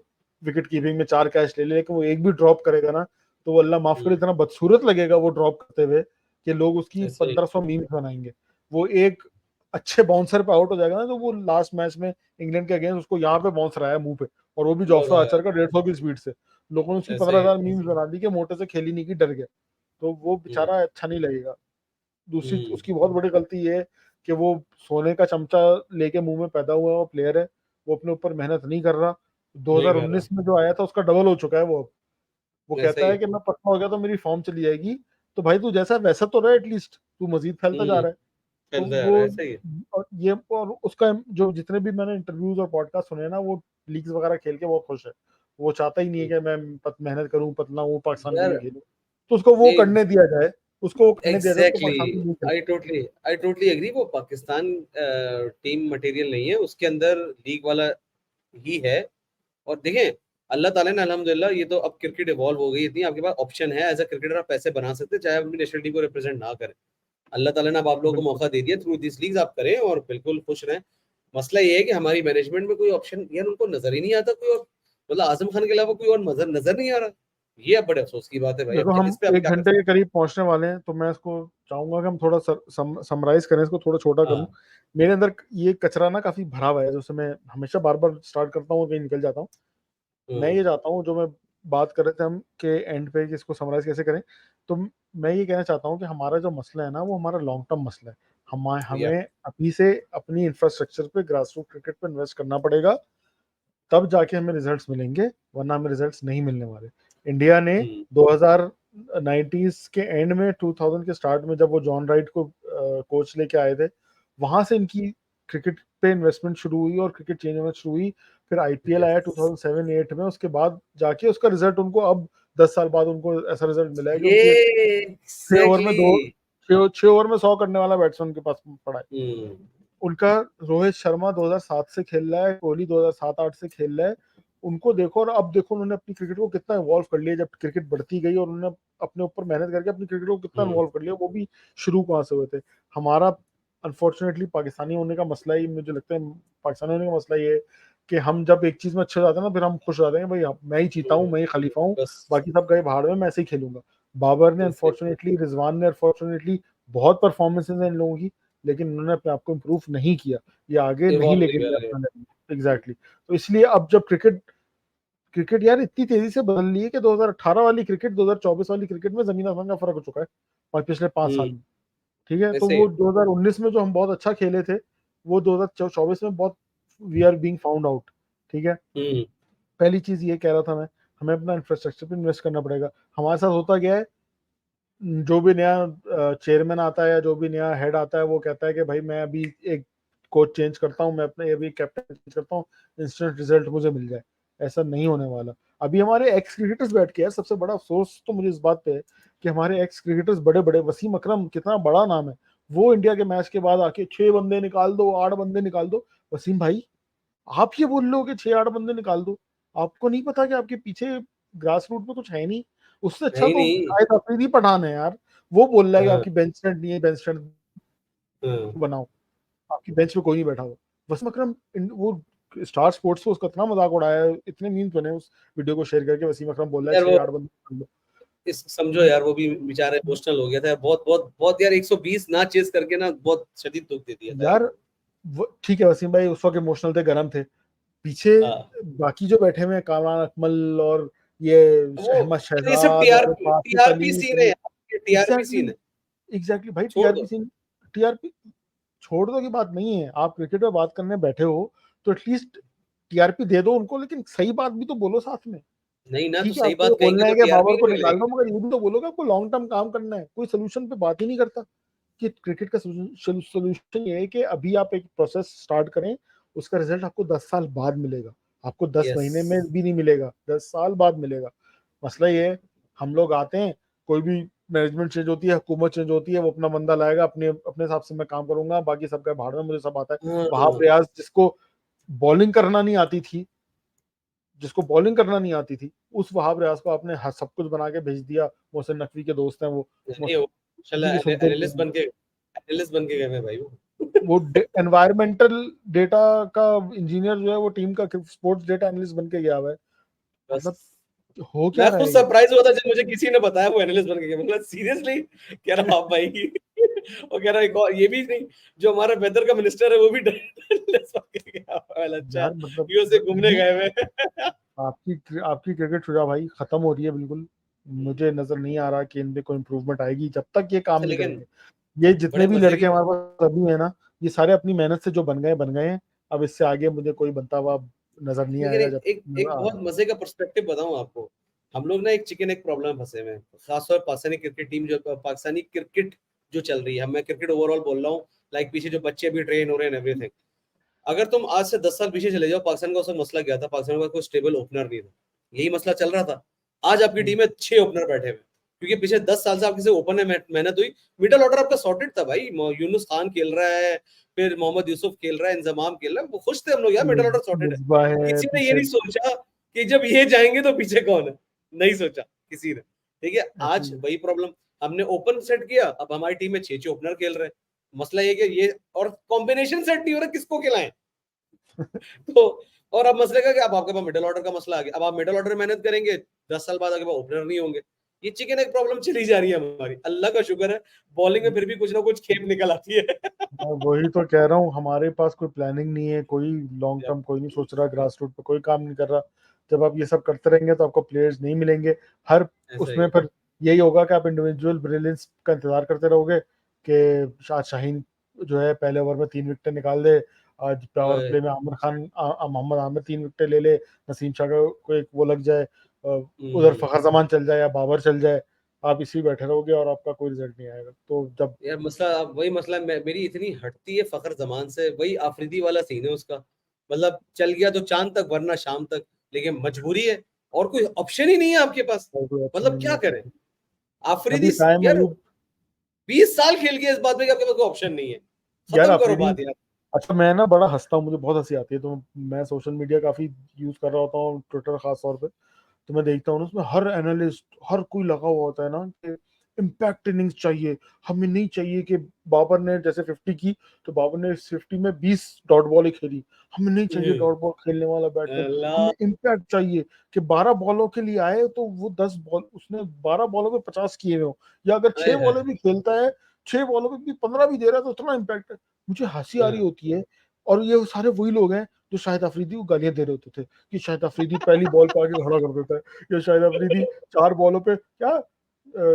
विकेट कीपिंग में 4 कैच ले ले, लेकिन वो एक भी ड्रॉप करेगा ना तो वो अल्लाह माफ करे इतना बदसूरत लगेगा वो ड्रॉप करते हुए कि लोग उसकी ऐसे ही 1500 मीम्स बनाएंगे। वो एक अच्छे बाउंसर पे आउट हो जाएगा ना, तो वो लास्ट मैच में इंग्लैंड के अगेंस्ट उसको यहाँ पे बाउंस रहा है मुंह पे, और वो भी बोल जॉफ्रा रहा आर्चर है का 150 की स्पीड से, लोगों ने उसकी ऐसे ही। 15,000 मीम्स बना दी कि मोटे से खेली नहीं की डर गया। तो वो हम्म, बेचारा अच्छा नहीं लगेगा। दूसरी हम्म, उसकी बहुत बड़ी गलती ये है कि वो सोने का चमचा लेके मुंह में पैदा हुआ प्लेयर है, वो अपने ऊपर मेहनत नहीं कर रहा। नहीं कर रहा 2019 में जो आया था उसका डबल हो चुका है वो। वो ऐसा कहता ही। है कि मैं पक्का हो गया तो मेरी फॉर्म चली जाएगी। तो भाई तू जैसा वैसा तो रहा, एटलीस्ट तू मजीद फैलता जा हम्म, रहा है। तो चलता जा वो रहा है ऐसा ही। और उसका जो जितने भी मैंने इंटरव्यूज और पॉडकास्ट सुने ना, वो लीग्स वगैरह खेल के बहुत खुश है। वो चाहता ही नहीं है हम्म, कि मैं मेहनत करूं, पतला हूं, पाकिस्तान के लिए यार खेलूं। तो उसको वो नहीं, करने दिया जाए, उसको वो करने दिया जाए, उसको एग्जैक्टली, पाकिस्तान में नहीं खेलना। I totally agree. वो पाकिस्तान टीम मटेरियल नहीं है, उसके अंदर लीग वाला ही है। और देखें, अल्लाह ताला ने अल्हम्दुलिल्लाह, ये तो अब क्रिकेट इवॉल्व हो गई इतनी, आपके पास ऑप्शन है एज अ क्रिकेटर, आप पैसे बना सकते हैं चाहे आप अपनी नेशनल टीम को रिप्रेजेंट ना करें। अल्लाह ताला ने अब आप लोगों को बिल्कुल। मौका दे दिया, थ्रू दिस लीग्स आप करें और बिल्कुल खुश रहें। मसला ये है कि हमारी मैनेजमेंट में कोई ऑप्शन यार उनको नजर ही नहीं आता कोई और, मतलब आजम खान के अलावा कोई और नजर नजर नहीं आ रहा। ये अब बड़े अफसोस की बात है भाई, अब देखो क्या हम इस पे आप 1 घंटे क्या के करीब पहुंचने वाले हैं, तो मैं इसको चाहूंगा कि हम थोड़ा समराइज करें, इसको थोड़ा छोटा कर। करूं। हाँ। मेरे अंदर ये कचरा ना काफी भरा हुआ है, जैसे मैं हमेशा बार बार स्टार्ट करता हूँ और कहीं निकल जाता हूँ। मैं हम्म, ये चाहता हूँ, जो मैं बात कर रहे थे हम के एंड पे कि इसको समराइज कैसे करें, तो मैं ये कहना चाहता हूँ कि हमारा जो मसला है ना, वो हमारा लॉन्ग टर्म मसला है। या हमें अभी से अपनी इंफ्रास्ट्रक्चर पे, ग्रास रूट क्रिकेट पे इन्वेस्ट करना पड़ेगा, तब जाके हमें रिजल्ट्स मिलेंगे, वरना हमें रिजल्ट्स नहीं मिलने वाले। इंडिया ने हम्म, 2090s के एंड में, 2000 के स्टार्ट में, जब वो जॉन राइट को कोच लेके आए थे, वहां से इनकी क्रिकेट पे इन्वेस्टमेंट शुरू हुई और क्रिकेट चेंज होना शुरू हुई। फिर आईपीएल आया यस, 2007-8 में, उसके बाद जाके उसका रिजल्ट उनको अब 10 साल बाद उनको ऐसा रिजल्ट मिला है कि ये उनकी एक छह ओवर में एग्जैक्टली। दो 6 ओवर में 100 करने वाला बैट्समैन के पास पड़ा है हम्म, उनका। रोहित शर्मा 2007 से खेल रहा है, कोहली 2007-8 से खेल रहा है। उनको देखो, और अब देखो उन्होंने अपनी क्रिकेट को कितना इवॉल्व कर लिया, जब क्रिकेट बढ़ती गई और उन्होंने अपने ऊपर मेहनत करके अपनी क्रिकेट को कितना हम्म, इवॉल्व कर लिया, वो भी शुरू कहाँ से हुए थे। हमारा अनफॉर्चुनेटली पाकिस्तानी होने का मसला ही, मुझे लगता है पाकिस्तानी होने का मसला ये है कि हम जब एक चीज में अच्छे हो जाते हैं ना, फिर हम खुश हो जाते हैं, भाई मैं ही जीता हूँ, मैं ही खलीफा हूँ, बस बाकी सब गए भाड़ में, मैं ऐसे ही खेलूंगा। बाबर ने ऐसे। अनफॉर्चुनेटली, रिजवान ने अनफॉर्चुनेटली, बहुत परफॉर्मेंसेज हैं इन लोगों की, लेकिन उन्होंने अपने आप को इम्प्रूव नहीं किया, ये आगे नहीं इवॉल्व नहीं लेके कर गया रहे। अपना लेवल। एग्जैक्टली। तो इसलिए अब जब क्रिकेट क्रिकेट यार इतनी तेजी से बदल रही है कि 2018 वाली क्रिकेट 2024 वाली क्रिकेट में जमीन आसमान का फर्क हो चुका है, और पिछले 5 साल हम्म, में। ठीक है, तो ऐसे वो ही। 2019 में जो हम बहुत अच्छा खेले थे, वो 2024 में बहुत, we are being found out. ठीक है, हम्म, पहली चीज ये कह रहा था मैं, हमें अपना इंफ्रास्ट्रक्चर पे इन्वेस्ट करना पड़ेगा। हमारे साथ होता क्या है, जो भी नया चेयरमैन आता है या जो भी नया हेड आता है, वो कहता है कि भाई मैं अभी एक कोच चेंज करता हूँ, मैं अपने अभी कैप्टन चेंज करता हूँ, इंस्टेंट रिजल्ट मुझे मिल जाए। ऐसा नहीं होने वाला। अभी हमारे एक्स क्रिकेटर्स बैठ के, यार सबसे बड़ा अफसोस तो मुझे इस बात पे है कि हमारे एक्स क्रिकेटर्स बड़े बड़े, वसीम अकरम कितना बड़ा नाम है, वो इंडिया के मैच के बाद आके 6 बंदे निकाल दो, 8 बंदे निकाल दो। वसीम भाई, आप ये बोल रहे हो कि 6-8 बंदे निकाल दो? आपको नहीं पता कि आपके पीछे ग्रास रूट में कुछ है नहीं? उससे है अच्छा ही तो नहीं। शायद अफरीदी पठान है यार। वो बोल रहा है कि हाँ, आपकी बेंच स्ट्रेंथ नहीं है, बेंच स्ट्रेंथ हाँ, बनाओ, आपकी बेंच पे कोई नहीं बैठा हुआ। वसीम अकरम वो स्टार स्पोर्ट्स पे उसका इतना मजाक उड़ाया है, इतने मीम्स बने उस वीडियो को शेयर करके, वसीम अकरम बोल रहा है यार वो 6-8 बंदे निकाल लो। इस समझो यार, वो भी बेचारा इमोशनल हो गया था, बहुत बहुत बहुत यार, 120 ना चेस करके ना बहुत शदीद दुख दे दिया था यार यार वो। वो ठीक है, वसीम भाई उस वक्त इमोशनल थे, गर्म थे। पीछे हाँ, बाकी जो बैठे हुए हैं, कामरान अकमल और ये वो अहमद ये सब शहजाद और TRP Basit TRP Ali, scene है यार, ये टीआरपी सीन एग्जैक्टली, है। एग्जैक्टली भाई, छोड़ टीआरपी दो। सिंह, टीआरपी छोड़ दो की बात नहीं है, आप क्रिकेट में बात करने बैठे हो तो एटलीस्ट टीआरपी दे दो उनको, लेकिन सही बात भी तो बोलो साथ में। नहीं ना, तो ठीक है, सही आपको ये बात बोलना कहेंगे है तो कि टीआरपी बाबर को नहीं निकाल दो, मिलेगी। मगर ये भी तो बोलो कि आपको लॉन्ग टर्म काम करना है। कोई सोल्यूशन पे बात ही नहीं करता कि क्रिकेट का सोल्यूशन ये है कि अभी आप एक प्रोसेस स्टार्ट करें, उसका रिजल्ट आपको 10 साल बाद मिलेगा, आपको 10 महीने में यस। भी नहीं मिलेगा, 10 साल बाद मिलेगा। मसला ये है, हम लोग आते हैं, कोई भी मैनेजमेंट चेंज होती है, हुकूमत चेंज होती है, वो अपना बंदा लाएगा, अपने अपने हिसाब से मैं काम करूंगा, बाकी सबका भाड़ में, मुझे सब आता है। वहाब हाँ, रियाज जिसको बॉलिंग करना नहीं आती थी, जिसको बॉलिंग करना नहीं आती थी, उस वहाब रियाज को आपने सब कुछ बना के भेज दिया। मोहसिन नकवी के दोस्त हैं वो, नहीं वो किसी की माशाल्लाह सुनते नहीं एनालिस्ट हैं। बन के गए हैं भाई वो एनवायरमेंटल डेटा का इंजीनियर जो है, वो टीम का स्पोर्ट्स डेटा एनालिस्ट बन के गया हुआ है। बस मतलब हो क्या मैं रहा खुद है ये? सरप्राइज हुआ था जब मुझे किसी ने बताया वो एनालिस्ट बन के गया। मतलब सीरियसली कह रहा हाँ भाई और कह रहा एक और ये भी नहीं, जो हमारा वेदर का मिनिस्टर है वो भी एनालिस्ट बन के गया। अच्छा यार मतलब यूएसए घूमने ये गए हुए आपकी क्रिकेट शुजा भाई खत्म हो रही है बिल्कुल। मुझे नजर नहीं आ रहा कि इनमें कोई इम्प्रूवमेंट आएगी जब तक ये काम अच्छा नहीं लेकिन करेंगे। ये जितने बड़े भी मजे लड़के की हमारे पास अभी है ना, ये सारे अपनी मेहनत से जो बन गए हैं। अब इससे आगे मुझे कोई बनता हुआ नजर नहीं लेकिन आएगा एक जब एक नजर एक आ बहुत रहा। मजे का पर्सपेक्टिव बताऊं आपको। हम लोग ना एक चिकन एक प्रॉब्लम में फंसे हुए हैं, खासतौर पाकिस्तानी क्रिकेट टीम जो पाकिस्तानी क्रिकेट जो चल रही है, मैं क्रिकेट ओवरऑल बोल रहा हूँ। लाइक पीछे जो बच्चे अभी ट्रेन हो रहे हैं एवरीथिंग, अगर तुम आज से 10 साल पीछे चले जाओ, पाकिस्तान का उस वक्त मसला क्या था? पाकिस्तान का कोई स्टेबल ओपनर नहीं था, यही मसला चल रहा था। आज आपकी टीम में 6 ओपनर बैठे हुए, क्योंकि पिछले 10 साल से आपके से ओपन में मेहनत हुई। मिडल ऑर्डर आपका सॉर्टेड था भाई, यूनुस खान खेल रहा है, फिर मोहम्मद यूसुफ खेल रहा है, इंजमाम खेल रहा है, वो खुश थे हम लोग यार, मिडल ऑर्डर सॉर्टेड है। मिसबा है किसी ने ये पीछे। नहीं सोचा कि जब ये जाएंगे तो पीछे कौन है, नहीं सोचा किसी ने। ठीक है, ऐसे आज ही वही प्रॉब्लम, हमने ओपन सेट किया, अब हमारी टीम में 6 ओपनर खेल रहे हैं। मसला ये कि ये और कॉम्बिनेशन सेट नहीं हो रहा, किसको खिलाएं? तो और अब मसले का कि अब आपके पास मिडिल ऑर्डर का मसला आ गया, अब आप मिडिल ऑर्डर में मेहनत करेंगे, 10 साल बाद आपके पास ओपनर नहीं होंगे। ये चिकन एक प्रॉब्लम चली जा रही है हमारी। अल्लाह का शुक्र है बॉलिंग में फिर भी कुछ ना कुछ खेप निकल आती है। मैं वही तो कह रहा हूँ, हमारे पास कोई प्लानिंग नहीं है, कोई लॉन्ग या, टर्म कोई नहीं सोच रहा, ग्रास रूट पे कोई काम नहीं कर रहा। जब आप ये सब करते रहेंगे तो आपको प्लेयर्स नहीं मिलेंगे। हर ऐसा ही उसमें है। फिर यही होगा कि आप इंडिविजुअल ब्रिलियंस का इंतजार करते रहोगे कि आज शाहीन जो है पहले ओवर में 3 विकेट निकाल दे, आज पावर ओए, प्ले में आमिर खान मोहम्मद आमिर 3 विकेट ले ले, नसीम शाह को एक वो लग जाए, उधर हम्म, फखर जमान चल जाए या बाबर चल जाए। आप इसी बैठे रहोगे और आपका कोई रिजल्ट नहीं आएगा। तो जब यार मसला अब वही मसला मेरी इतनी हटती है फखर जमान से, वही आफरीदी वाला सीन है उसका। मतलब चल गया तो चांद तक वरना शाम तक, लेकिन मजबूरी है और कोई ऑप्शन ही नहीं है आपके पास। कोई ऑप्शन मतलब नहीं क्या है, करें? आफरीदी अभी टाइम यार अयूब। 20 साल खेल गया इस बात में कि आपके पास कोई ऑप्शन नहीं है। यार खत्म करो अफरीदी, बात यार। अच्छा मैं ना बड़ा हंसता हूँ, मुझे बहुत हंसी आती है। तो मैं सोशल मीडिया काफी यूज कर रहा होता हूँ, ट्विटर खास तौर पे। तो मैं देखता हूँ ना, उसमें हर एनालिस्ट, हर कोई लगा हुआ होता है ना कि इम्पैक्ट इनिंग्स चाहिए। हमें नहीं चाहिए कि बाबर ने जैसे 50 की, तो बाबर ने इस 50 में 20 डॉट बॉल ही खेली। हमें नहीं चाहिए डॉट बॉल खेलने वाला बैट्समैन, अल्लाह। हमें इम्पैक्ट चाहिए कि 12 बॉलों के लिए आए तो वो 10 बॉल, उसने 12 बॉलों में 50 किए हुए हो, या अगर हाय 6 बॉलें हाय। भी खेलता है, 6 बॉलों में भी 15 भी दे रहा है, तो उतना इम्पैक्ट है। मुझे हंसी आ रही हाँ, होती है। और ये सारे वही लोग हैं जो शाहिद अफरीदी को गालियां दे रहे होते थे कि शाहिद अफरीदी पहली बॉल पे आके खड़ा कर देता है, या शाहिद अफरीदी 4 बॉलों पे क्या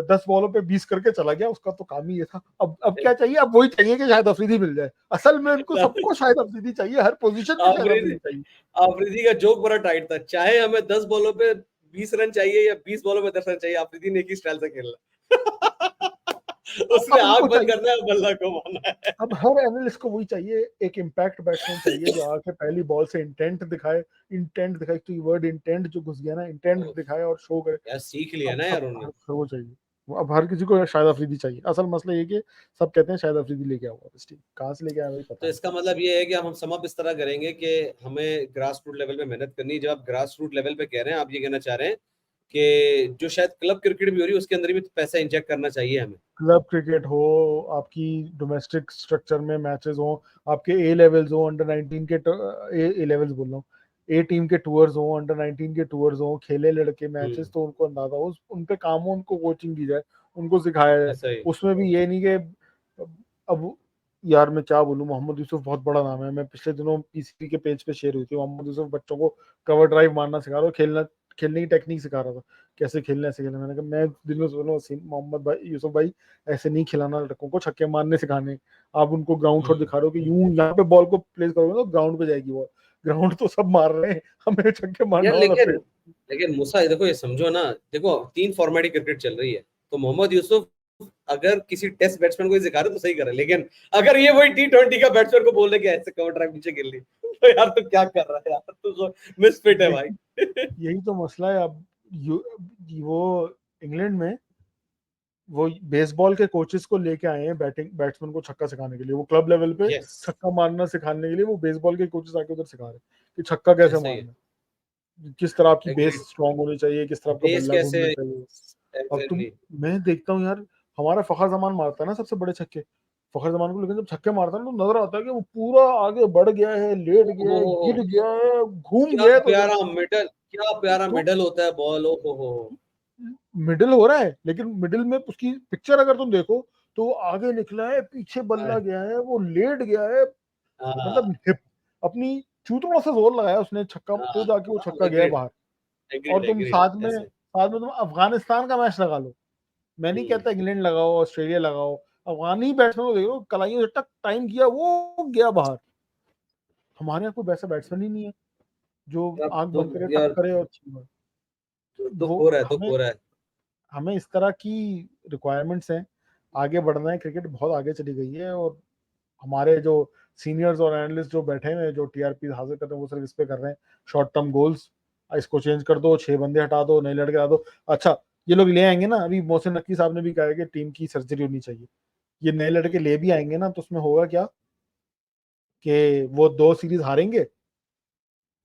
10 बॉलों पे 20 करके चला गया, उसका तो काम ही ये था। अब क्या चाहिए? अब वही चाहिए कि शाहिद अफरीदी मिल जाए। असल में उनको सबको शाहिद अफरीदी चाहिए, हर पोजीशन पे शाहिद आफरीदी अफरीदी चाहिए। आफरीदी का जोक बड़ा टाइट था, चाहे हमें 10 बॉलों पे 20 रन चाहिए या 20 बॉलों पे 10 रन चाहिए, आफरीदी ने एक ही स्टाइल से खेलना। उसने अब आंख उनको बंद चाहिए, करना है, बल्ला को मारना है। अब हर एनालिस्ट को वही चाहिए, एक इम्पैक्ट बैट्समैन चाहिए जो आके पहली बॉल से इंटेंट दिखाए। इंटेंट दिखाए, तो ये वर्ड इंटेंट जो घुस गया ना, इंटेंट दिखाए और शो करे। यार सीख लिया अब ना यार सब उन्होंने। वो चाहिए। अब हर किसी को शाहिद अफरीदी चाहिए। असल मसला ये कि सब कहते हैं शाहिद अफरीदी लेके आओ इस टीम, कहाँ से लेके आया भाई तो पता नहीं। इसका मतलब ये है कि हम सम अप इस तरह करेंगे कि हमें ग्रास रूट लेवल पे मेहनत करनी है। जब आप ग्रास रूट लेवल पे कह रहे हैं, आप ये कहना चाह रहे हैं कि जो शायद क्लब क्रिकेट भी हो रही है उसके अंदर भी पैसा इंजेक्ट करना चाहिए हमें। क्लब क्रिकेट हो, आपकी डोमेस्टिक स्ट्रक्चर में मैचेस हो, आपके ए लेवल्स हो, अंडर 19 के ए लेवल्स बोल रहा हूँ, ए टीम के टूर्स हो, अंडर 19 के टूर्स हो, खेले लड़के मैचेस, हम्म, तो उनको अंदाजा हो, उन पे काम हो, उनको कोचिंग दी जाए, उनको सिखाया जाए। ऐसा ही। उसमें भी ये नहीं कि अब यार मैं क्या बोलूं, मोहम्मद यूसुफ बहुत बड़ा नाम है। मैं पिछले दिनों पीसीबी के पेज पे शेयर हुई थी, मोहम्मद यूसुफ बच्चों को कवर ड्राइव मारना सिखा रहा, खेलना, खेलने की टेक्निक सिखा रहा था, कैसे खेलना ऐसे खेलना। मैंने कहा मैं दिल में सोच रहा हूँ, मोहम्मद भाई, यूसुफ भाई, ऐसे नहीं खिलाना लड़कों को, छक्के मारने सिखाने। आप उनको ग्राउंड शॉट हम्म। दिखा रहे हो कि यूं यहाँ पे बॉल को प्लेस करोगे तो ग्राउंड पे जाएगी बॉल। ग्राउंड तो सब मार रहे हैं, हमें छक्के यार मारना वाला लेकिन प्लेस। लेकिन मूसा ये देखो, ये समझो ना, देखो 3 फॉर्मेट की क्रिकेट चल रही है, तो मोहम्मद यूसुफ अगर किसी टेस्ट बैट्समैन को ही सिखा रहे तो सही करे, लेकिन अगर ये वही T20 का बैट्समैन को बोल रहे कि ऐसे कवर ड्राइव नीचे खेल ली, तो यार तू क्या कर रहा है यार, तू तो मिसफिट है भाई। यही यही तो मसला है। अब वो इंग्लैंड में वो बेसबॉल के कोचेस को लेके आए हैं बैटिंग बैट्समैन को छक्का सिखाने के लिए। वो क्लब लेवल पे यस, छक्का मारना सिखाने के लिए वो बेसबॉल के कोचेस आके उधर सिखा रहे हैं कि छक्का कैसे ऐसा ही है। मारना है। किस तरह आपकी बेस एग्री। स्ट्रांग होनी चाहिए, किस तरह आपका बेस बल्ला कैसे, घूमना चाहिए। अब तुम, एग्जैक्टली। मैं देखता हूँ यार, हमारा फ़खर ज़मान मारता है ना सबसे बड़े छक्के, फ़खर ज़मान को लेकिन जब छक्के मारता है ना तो नज़र आता है कि वो पूरा आगे बढ़ गया है, लेट गया है, गिर ओहो, गया है, घूम क्या गया है तो प्यारा मिडल, क्या प्यारा तो मिडल होता है बॉल, ओ हो। मिडल हो रहा है, लेकिन मिडल में उसकी पिक्चर अगर तुम देखो तो वो आगे निकला है, पीछे बल्ला गया है, वो लेट गया है, मतलब हाँ हिप अपनी चूतड़ों से जोर लगाया उसने छक्का, तो जाके वो हाँ, छक्का गया एग्रीड, बाहर। एग्रीड, और तुम एग्रीड साथ में ऐसे। तुम अफगानिस्तान का मैच लगा लो, मैं नहीं हम्म। कहता इंग्लैंड लगाओ, ऑस्ट्रेलिया लगाओ, अफगानी बैट्समैन को देखो, कलाइयों से टक टाइम किया, वो गया बाहर। हमारे यहाँ कोई वैसा बैट्समैन ही नहीं है जो अब आंख तो बंद करे टक यार, करे और छीने। दुख वो हो रहा है, दुख हमें हो रहा है। हमें इस तरह की रिक्वायरमेंट्स हैं, आगे बढ़ना है, क्रिकेट बहुत आगे चली गई है, और हमारे जो सीनियर्स और एनालिस्ट जो बैठे हैं, जो टीआरपी हासिल कर रहे हैं, वो सिर्फ इस पे कर रहे हैं, शॉर्ट टर्म गोल्स, इसको चेंज कर दो, 6 बंदे हटा दो, नए लड़के ला दो। अच्छा, ये लोग ले आएंगे ना, अभी मोहसिन नकवी साहब ने भी कहा है कि टीम की सर्जरी होनी चाहिए, ये नए लड़के ले भी आएंगे ना, तो उसमें होगा क्या कि वो 2 सीरीज हारेंगे,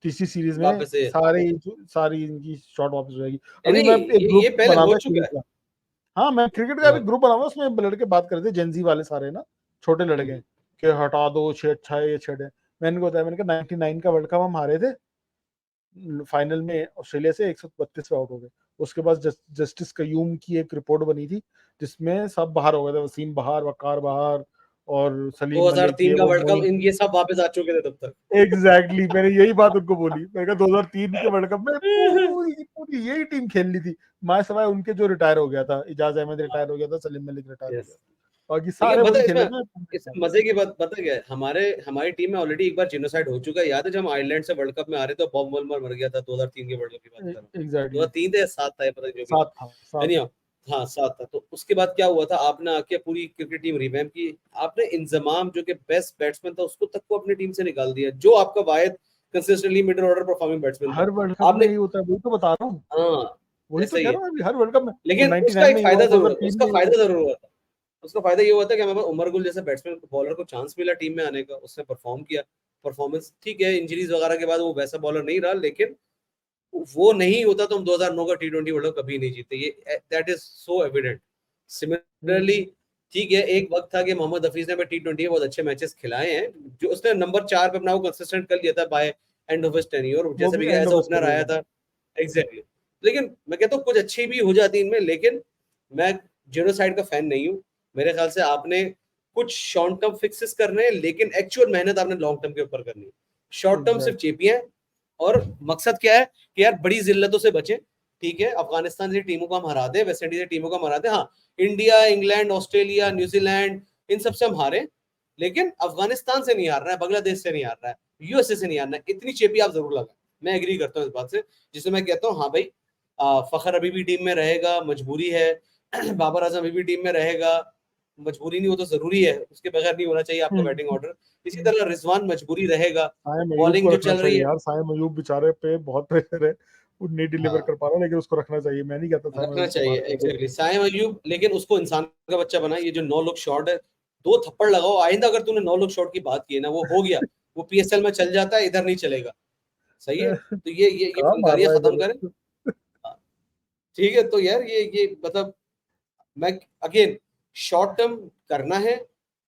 तीसरी सीरीज में वापस से, सारी इनकी शॉट वापस हो जाएगी। अभी नहीं मैं एक ये ग्रुप पहले बना हो था चुका क्रिकेट है। का, हाँ मैं क्रिकेट का भी हाँ। ग्रुप बना हुआ है, उसमें लड़के बात कर रहे थे, जेंजी वाले सारे ना, छोटे लड़के हैं, कि हटा दो, छेड़ अच्छा है, ये छेड़ है। मैंने को बताया, मैंने कहा 99 का वर्ल्ड कप हम हारे थे फाइनल में ऑस्ट्रेलिया से, 132 पे आउट हो गए। उसके बाद जस्टिस कयूम की एक रिपोर्ट बनी थी जिसमें सब बाहर हो गए थे, वसीम बहार, वकार बहार और सलीम मलिक, 2003 ये का वो वर्ल्ड कप, मोइन। इन ये सब वापस आ चुके थे तब तक। एग्जैक्टली, मैंने यही बात उनको बोली, मैंने कहा 2003 के वर्ल्ड कप में पूरी की पूरी यही टीम खेल ली थी, माए सवाए उनके जो रिटायर हो गया था, इजाज अहमद रिटायर हो गया था, सलीम मलिक रिटायर हो गया यस। था, बाकी लेकिन सारे पता वही है खेले इसमें, थे। इसमें मजे की बात पता क्या है, हमारे हमारी टीम में ऑलरेडी एक बार जिनोसाइड हो चुका है। याद है जब हम आयरलैंड से वर्ल्ड कप में आ रहे थे तो बॉब वोल्मर मर गया था, 2003 के वर्ल्ड कप की बात कर रहा हूँ। एग्जैक्टली, 2003 था या 7 था, ये पता नहीं, जो भी था। साथ था, साथ यानी था। हाँ 7 था। तो उसके बाद क्या हुआ था, आपने आके पूरी क्रिकेट टीम रिवैम्प की, आपने इंजमाम जो कि बेस्ट बैट्समैन था उसको तक को अपनी टीम से निकाल दिया, जो आपका Wahid consistently middle order performing batsman था। हर वर्ल्ड कप में आपने, यही होता है, वही तो बता रहा हूँ, हाँ वही तो ऐसा ही कह है। रहा हूँ, अभी हर वर्ल्ड कप में, वो लेकिन उसका 99 एक में ही हुआ, फायदा जरूर, 2003 उसका में ही हुआ। फायदा जरूर हुआ था। उसका फायदा ये हुआ था कि हमें उमर गुल जैसे बैट्समैन बॉलर को चांस मिला टीम में आने का, उसने परफॉर्म किया। परफॉर्मेंस ठीक है, इंजरीज वगैरह के बाद वो वैसा बॉलर नहीं रहा, लेकिन वो नहीं होता तो हम 2009 का टी20 वर्ल्ड कप कभी नहीं जीते, ये that is so evident. Similarly, ठीक है, एक वक्त था कि मोहम्मद हफीज ने टी20 में बहुत अच्छे मैचेस खिलाए हैं, जो उसने नंबर 4 पे अपना वो कंसिस्टेंट कर लिया था by end of his tenure, वो जैसे भी भी end as of his opener career आया में। था। एग्जैक्टली। लेकिन मैं कहता हूँ कुछ अच्छी भी हो जाती इनमें, लेकिन मैं जेनोसाइड का फैन नहीं हूँ। मेरे ख्याल से आपने कुछ शॉर्ट टर्म फिक्सेस करने हैं, लेकिन एक्चुअल मेहनत आपने लॉन्ग टर्म के ऊपर करनी है। शॉर्ट टर्म सिर्फ एग्जैक्टली, चेपियां है, और मकसद क्या है कि यार बड़ी जिल्लतों से बचे। ठीक है, अफगानिस्तान जैसी टीमों को हम हरा दे, वेस्ट इंडीज टीमों को हम हरा दे, हाँ इंडिया, इंग्लैंड, ऑस्ट्रेलिया, न्यूजीलैंड, इन सबसे हम हारे, लेकिन अफगानिस्तान से नहीं हार रहा है, बांग्लादेश से नहीं हार रहा है, यूएसए से नहीं हारना है। इतनी चेपी आप जरूर लगाए। मैं एग्री करता हूँ इस बात से, जिससे मैं कहता हूँ हाँ भाई, फखर अभी भी टीम में रहेगा, मजबूरी है। बाबर आजम अभी भी टीम में रहेगा, मजबूरी नहीं, वो तो जरूरी है, उसके बगैर नहीं होना चाहिए आपका बैटिंग ऑर्डर। इसी तरह रिजवान मजबूरी रहेगा। साइम अयूब बॉलिंग को जो रखना चल रही चाहिए है, यार, साइम अयूब बेचारे पे बहुत प्रेशर है, वो नहीं डिलीवर हाँ कर पा रहा, लेकिन उसको रखना चाहिए, मैं नहीं कहता साइम रखना अयूब को चाहिए, बाहर कर दो। एग्जैक्टली साइम अयूब, लेकिन उसको इंसान का बच्चा बना। ये जो 9 लुक शॉट है, 2 थप्पड़ लगाओ आइंदा, अगर तूने 9 लुक शॉट की बात की है ना, वो हो गया, वो पीएसएल में चल जाता है, इधर नहीं चलेगा। सही है, तो ये कहाँ मार फनकारियां रहा है खत्म इधर। करें। हाँ, ठीक है, तो यार ये मतलब, मैं अगेन, शॉर्ट टर्म करना है,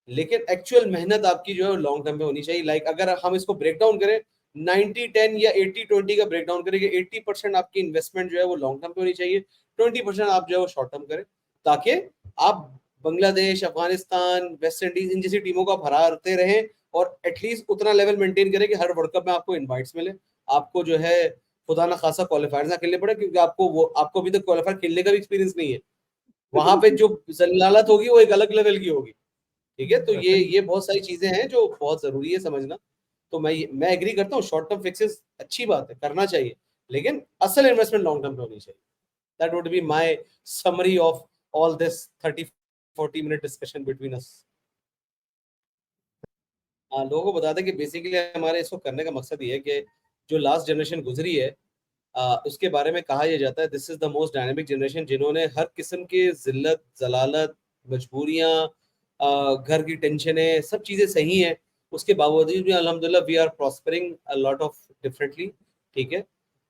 लेकिन एक्चुअल मेहनत आपकी जो है लॉन्ग टर्म पे होनी चाहिए। लाइक अगर हम इसको ब्रेक डाउन करें, 90-10 या 80-20 का ब्रेक डाउन करें, 80% आपकी इन्वेस्टमेंट जो है वो लॉन्ग टर्म पे होनी चाहिए, 20% आप जो है वो शॉर्ट टर्म करें, ताकि आप बांग्लादेश, अफगानिस्तान, वेस्ट इंडीज, इन जैसी टीमों को आप हराते रहें, और एटलीस्ट उतना लेवल मेंटेन करें कि हर वर्ल्ड कप में आपको इनवाइट्स मिले, आपको जो है खुदा ना खासा क्वालिफायर ना खेलने पड़े, क्योंकि आपको अभी तक क्वालिफायर खेलने का भी एक्सपीरियंस नहीं है। वहां पे जो जलालत होगी वो एक अलग लेवल की होगी। ठीक है, तो ऐसे ही ये बहुत सारी चीजें हैं जो बहुत जरूरी है समझना। तो मैं एग्री करता हूँ, शॉर्ट टर्म फिक्सेस अच्छी बात है, करना चाहिए, लेकिन असल इन्वेस्टमेंट लॉन्ग टर्म पे होनी चाहिए। That would be my summary of all this 30-40 minute discussion between us. हाँ, लोगों को बता दें कि बेसिकली हमारे इसको करने का मकसद ये है कि जो लास्ट जनरेशन गुजरी है, उसके बारे में कहा यह जाता है, this is the most dynamic generation, जिन्होंने हर किस्म के जिल्लत, जलालत, मजबूरियां, घर की टेंशनें, सब चीजें सही हैं, उसके बावजूद भी अल्हम्दुलिल्लाह we are prospering a lot of differently. ठीक है,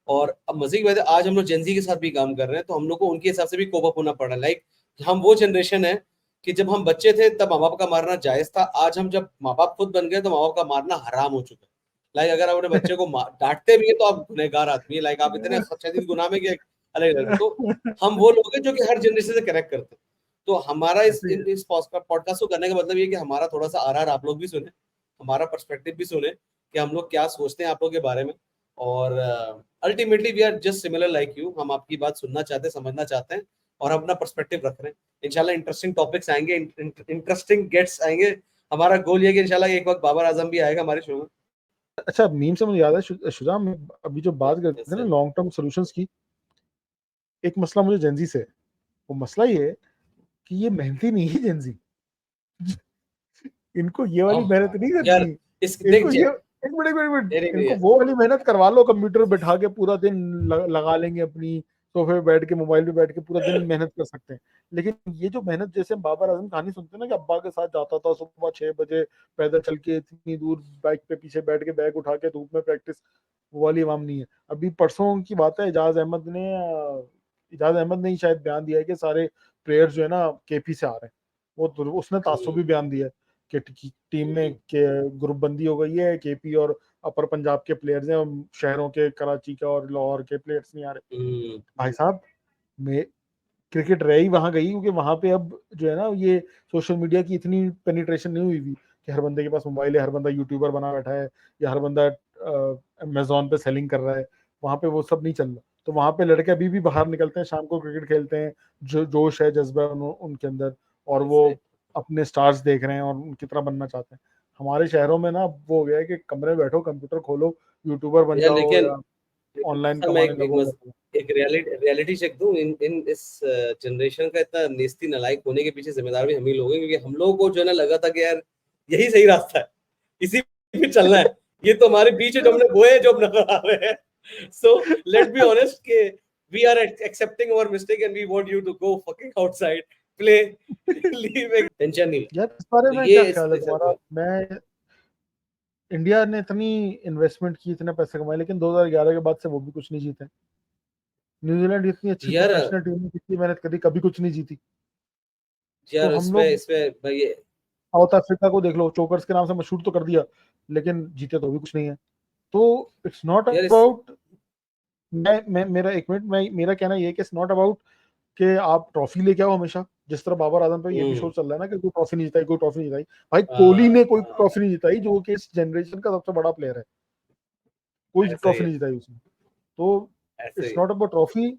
और अब मजे की बात है, आज हम लोग जेनजी के साथ भी काम कर रहे हैं, तो हम लोग को उनके हिसाब से भी कोप अप होना पड़ रहा है। लाइक हम वो जनरेशन है कि जब हम बच्चे थे तब माँ बाप का मारना जायज था, आज हम जब माँ बाप खुद बन गए तो माँ बाप का मारना हराम हो चुका है। लाइक अगर आप अपने बच्चे को डांटते भी है तो आप गुनहगार आदमी है, लाइक आप इतने शदीद गुनाह में कि अलग। तो हम वो लोग हैं जो कि हर जनरेशन से कनेक्ट करते हैं। तो हमारा ऐसे ही है। इस पॉडकास्ट को करने का मतलब ये कि हमारा थोड़ा सा आर आप लोग भी सुने, हमारा पर्सपेक्टिव भी सुने कि हम लोग क्या सोचते हैं आप लोग के बारे में। और ultimately we are just similar like you, हम आपकी बात सुनना चाहते हैं, समझना चाहते हैं और अपना पर्सपेक्टिव रख रहे हैं। इंशाल्लाह इंटरेस्टिंग टॉपिक्स आएंगे, इंटरेस्टिंग गेट्स आएंगे। हमारा गोल ये कि इंशाल्लाह एक वक्त बाबर आजम भी आएगा हमारे शो में। अच्छा, मीम से मुझे याद है शुजा, हम अभी जो बात करते थे ना Yes, लॉन्ग टर्म सॉल्यूशंस की, एक मसला मुझे जेंजी से है। वो मसला ये है कि ये मेहनती नहीं है जेंजी। इनको ये वाली हाँ मेहनत नहीं यार, करनी। इस देख इनको ये एक मिनट एक मिनट एक मिनट, नहीं इनको यार। वो वाली मेहनत करवा लो, कंप्यूटर बैठा के पूरा दिन लगा लेंगे, अपनी सोफे पे बैठ के मोबाइल पे बैठ के पूरा दिन मेहनत कर सकते हैं। लेकिन ये जो मेहनत, जैसे हम बाबर आजम कहानी सुनते हैं ना कि अब्बा के साथ जाता था सुबह 6 बजे पैदल चल के इतनी दूर, बाइक पे पीछे बैठ के बैग उठा के धूप में प्रैक्टिस, वो वाली आवाम नहीं है। अभी परसों की बात है, इजाज अहमद ने ही शायद बयान दिया है कि सारे प्लेयर्स जो है ना केपी से आ रहे हैं। उसने तासुबी बयान दिया है कि टीम में के ग्रुप बंदी हो गई है, केपी और अपर पंजाब के प्लेयर्स हैं, शहरों के कराची के और लाहौर के प्लेयर्स नहीं आ रहे। भाई साहब, मैं क्रिकेट रह ही वहां गई क्योंकि वहां पे अब जो है ना, ये सोशल मीडिया की इतनी पेनिट्रेशन नहीं हुई थी कि हर बंदे के पास मोबाइल है, हर बंदा यूट्यूबर बना बैठा है, या हर बंदा अमेजोन पे सेलिंग कर रहा है। वहां पे वो सब नहीं चल रहा। तो वहां पे लड़के अभी भी बाहर निकलते हैं, शाम को क्रिकेट खेलते हैं, जो जोश है, जज्बा है उनके अंदर, और वो अपने स्टार्स देख रहे हैं और उनकी तरह बनना चाहते हैं। हमारे शहरों में ना वो हो गया है कि कमरे में बैठो, कंप्यूटर खोलो, यूट्यूबर बन यार जाओ लेकिन या ऑनलाइन मैं कमाने लगो। एक रियलिटी चेक दूं, इन इन इस जनरेशन का इतना नेस्ती नालायक होने के पीछे जिम्मेदार भी हम ही लोग हैं, क्योंकि हम लोगों को जो है ना लगा था कि यार यही सही रास्ता है, इसी पे चलना है। ये तो हमारे बीच है जो हमने बोए जो अब नजर आ रहे हैं। सो लेट बी ऑनेस्ट के we are accepting our mistake and we want you to go fucking outside, play, leave, एक टेंशन नहीं। यार इस बारे तो में ये क्या ख्याल है तुम्हारा? मैं इंडिया ने इतनी इन्वेस्टमेंट की, इतने पैसे कमाए, लेकिन 2011 के बाद से वो भी कुछ नहीं जीते। न्यूजीलैंड इतनी अच्छी यार प्रोफेशनल टीम ने कितनी मेहनत करी, कभी कुछ नहीं जीती। तो यार हम इसमें लोग इसमें भाई साउथ अफ्रीका को देख लो, चोकर्स के नाम से मशहूर तो कर दिया, लेकिन जीते तो भी कुछ नहीं है। तो इट्स नॉट यार इस अबाउट, मैं मेरा एक मिनट, मैं मेरा कहना ये है कि इट्स नॉट अबाउट कि आप ट्रॉफी लेके आओ हमेशा। जिस तरह बाबर आजम पे ये भी शो चल रहा है ना कि कोई ट्रॉफी नहीं जिताई, कोई ट्रॉफी नहीं जिताई। भाई कोहली ने कोई ट्रॉफी नहीं जिताई, जो कि इस जनरेशन का सबसे बड़ा प्लेयर है, कोई ऐसे ही ट्रॉफी है, नहीं जिताई उसने। तो ऐसे it's he not about trophy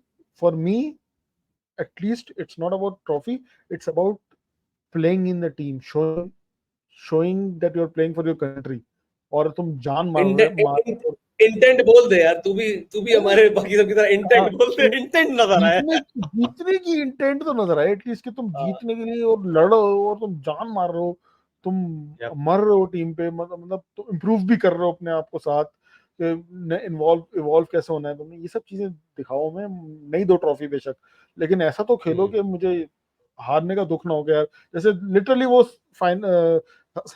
for me, at least it's not about trophy, it's about playing in the team, showing that you are playing for your country. और तुम जान मार रहे हो। इंटेंट बोल दे यार, तू भी नहीं नहीं, हमारे बाकी सब की तरह हाँ, इंटेंट बोल दे, इंटेंट नजर आया जीतने है। जीतने की इंटेंट तो नजर आए एटलीस्ट, कि तुम हाँ, जीतने के लिए और लड़ो और तुम जान मार रहे हो, तुम yep, मर रहे हो टीम पे, मतलब तो इम्प्रूव भी कर रहे हो अपने आप को साथ, इन्वॉल्व इवॉल्व कैसे होना है तुमने, ये सब चीजें दिखाओ। में नहीं दो ट्रॉफी बेशक, लेकिन ऐसा तो खेलो कि मुझे हारने का दुख ना हो गया यार। जैसे लिटरली वो फाइन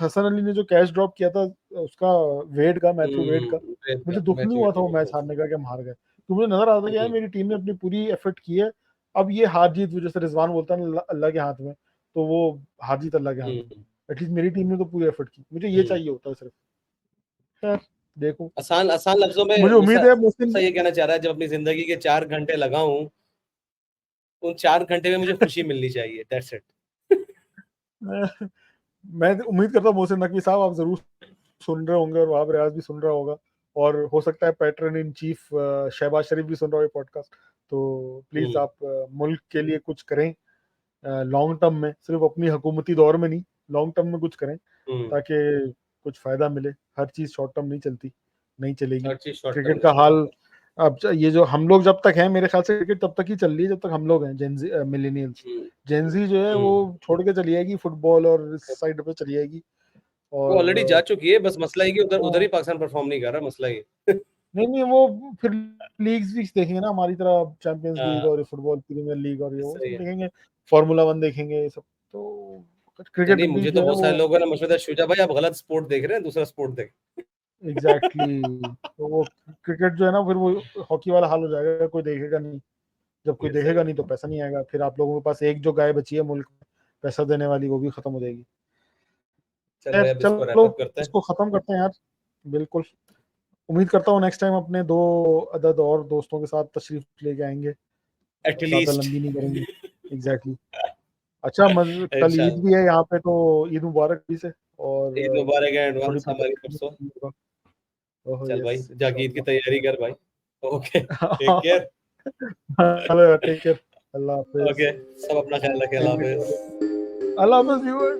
हसन अली ने जो कैच ड्रॉप किया था, उसका वेट का, मैथ्यू वेट का, मुझे दुख नहीं हुआ था वो मैच हारने का कि हम हार गए। तो मुझे नजर आता है कि यार मेरी टीम ने अपनी पूरी एफर्ट की है। अब ये हार जीत, जैसे रिजवान बोलता है ना, अल्लाह के हाथ में, तो वो हार जीत अल्लाह के हाथ में। एटलीस्ट मेरी टीम ने तो पूरी एफर्ट की, मुझे ये चाहिए होता है सिर्फ। यार देखो, आसान आसान लफ्जों में मुझे उम्मीद है मोहसिन मूसा ये कहना चाह रहा है, जब अपनी जिंदगी के 4 घंटे लगाऊं, उन 4 घंटे में मुझे खुशी मिलनी चाहिए, दैट्स इट। मैं उम्मीद करता हूँ मोहसिन नकवी साहब आप जरूर सुन रहे होंगे, और वहाब रियाज भी सुन रहा होगा, और हो सकता है पैटर्न इन चीफ शहबाज शरीफ भी सुन रहा हो पॉडकास्ट। तो प्लीज आप मुल्क के लिए कुछ करें, लॉन्ग टर्म में, सिर्फ अपनी हुकूमती दौर में नहीं, लॉन्ग टर्म में कुछ करें, ताकि कुछ फायदा मिले। हर चीज शॉर्ट टर्म नहीं चलती, नहीं चलेगी। हर चीज शॉर्ट टर्म क्रिकेट नहीं का चलती। हाल, अब ये जो हम लोग जब तक हैं, मेरे ख्याल से क्रिकेट तब तक ही चल रही है जब तक हम लोग हैं, जेंजी मिलेनियल्स। हम्म, जेंजी जो है वो हम्म। छोड़ के चली जाएगी फुटबॉल, और इस साइड पे चली जाएगी। वो और ऑलरेडी जा चुकी है, बस मसला है कि उधर उधर हाँ, ही पाकिस्तान परफॉर्म नहीं कर रहा, मसला ये। नहीं नहीं, वो फिर लीग्स भी देखेंगे ना हमारी तरह, चैंपियंस लीग हाँ, और फुटबॉल प्रीमियर लीग और ये वो सही सब है। देखेंगे, फार्मूला 1 देखेंगे, ये सब। तो नहीं क्रिकेट नहीं, भी मुझे जो तो है बहुत वो, सारे लोगों ने मशवरा, शुजा भाई आप गलत स्पोर्ट देख रहे हैं, दूसरा स्पोर्ट देख। एग्जैक्टली तो वो क्रिकेट जो है ना फिर वो हॉकी वाला हाल हो जाएगा, कोई देखेगा नहीं, जब कोई Yes, देखेगा sir. नहीं तो पैसा नहीं आएगा, फिर आप लोगों के पास एक जो गाय बची है मुल्क में पैसा देने वाली वो भी खत्म हो जाएगी। चल खैर भाई अब इसको रैप चलो अप करते हैं। इसको खत्म करते हैं यार। बिल्कुल, उम्मीद करता हूँ नेक्स्ट टाइम अपने 2 अदद और दोस्तों के साथ तशरीफ लेके आएंगे, ज़्यादा एटलीस्ट लंबी नहीं करेंगे। एग्जैक्टली अच्छा कल ईद इंशाल्लाह। भी है यहाँ पे, तो ईद मुबारक भी से, और ईद मुबारक है थोड़ी एडवांस हमारी प्रिपरेशन परसों। होगा। ओह चल भाई यस जाके ईद की इंशाल्लाह। तैयारी कर भाई। Okay take care. Hello take care, अल्लाह हाफिज। ओके सब अपना ख्याल रखें। अल्लाह सेम हाफिज। अल्लाह हाफिज व्यूअर्स।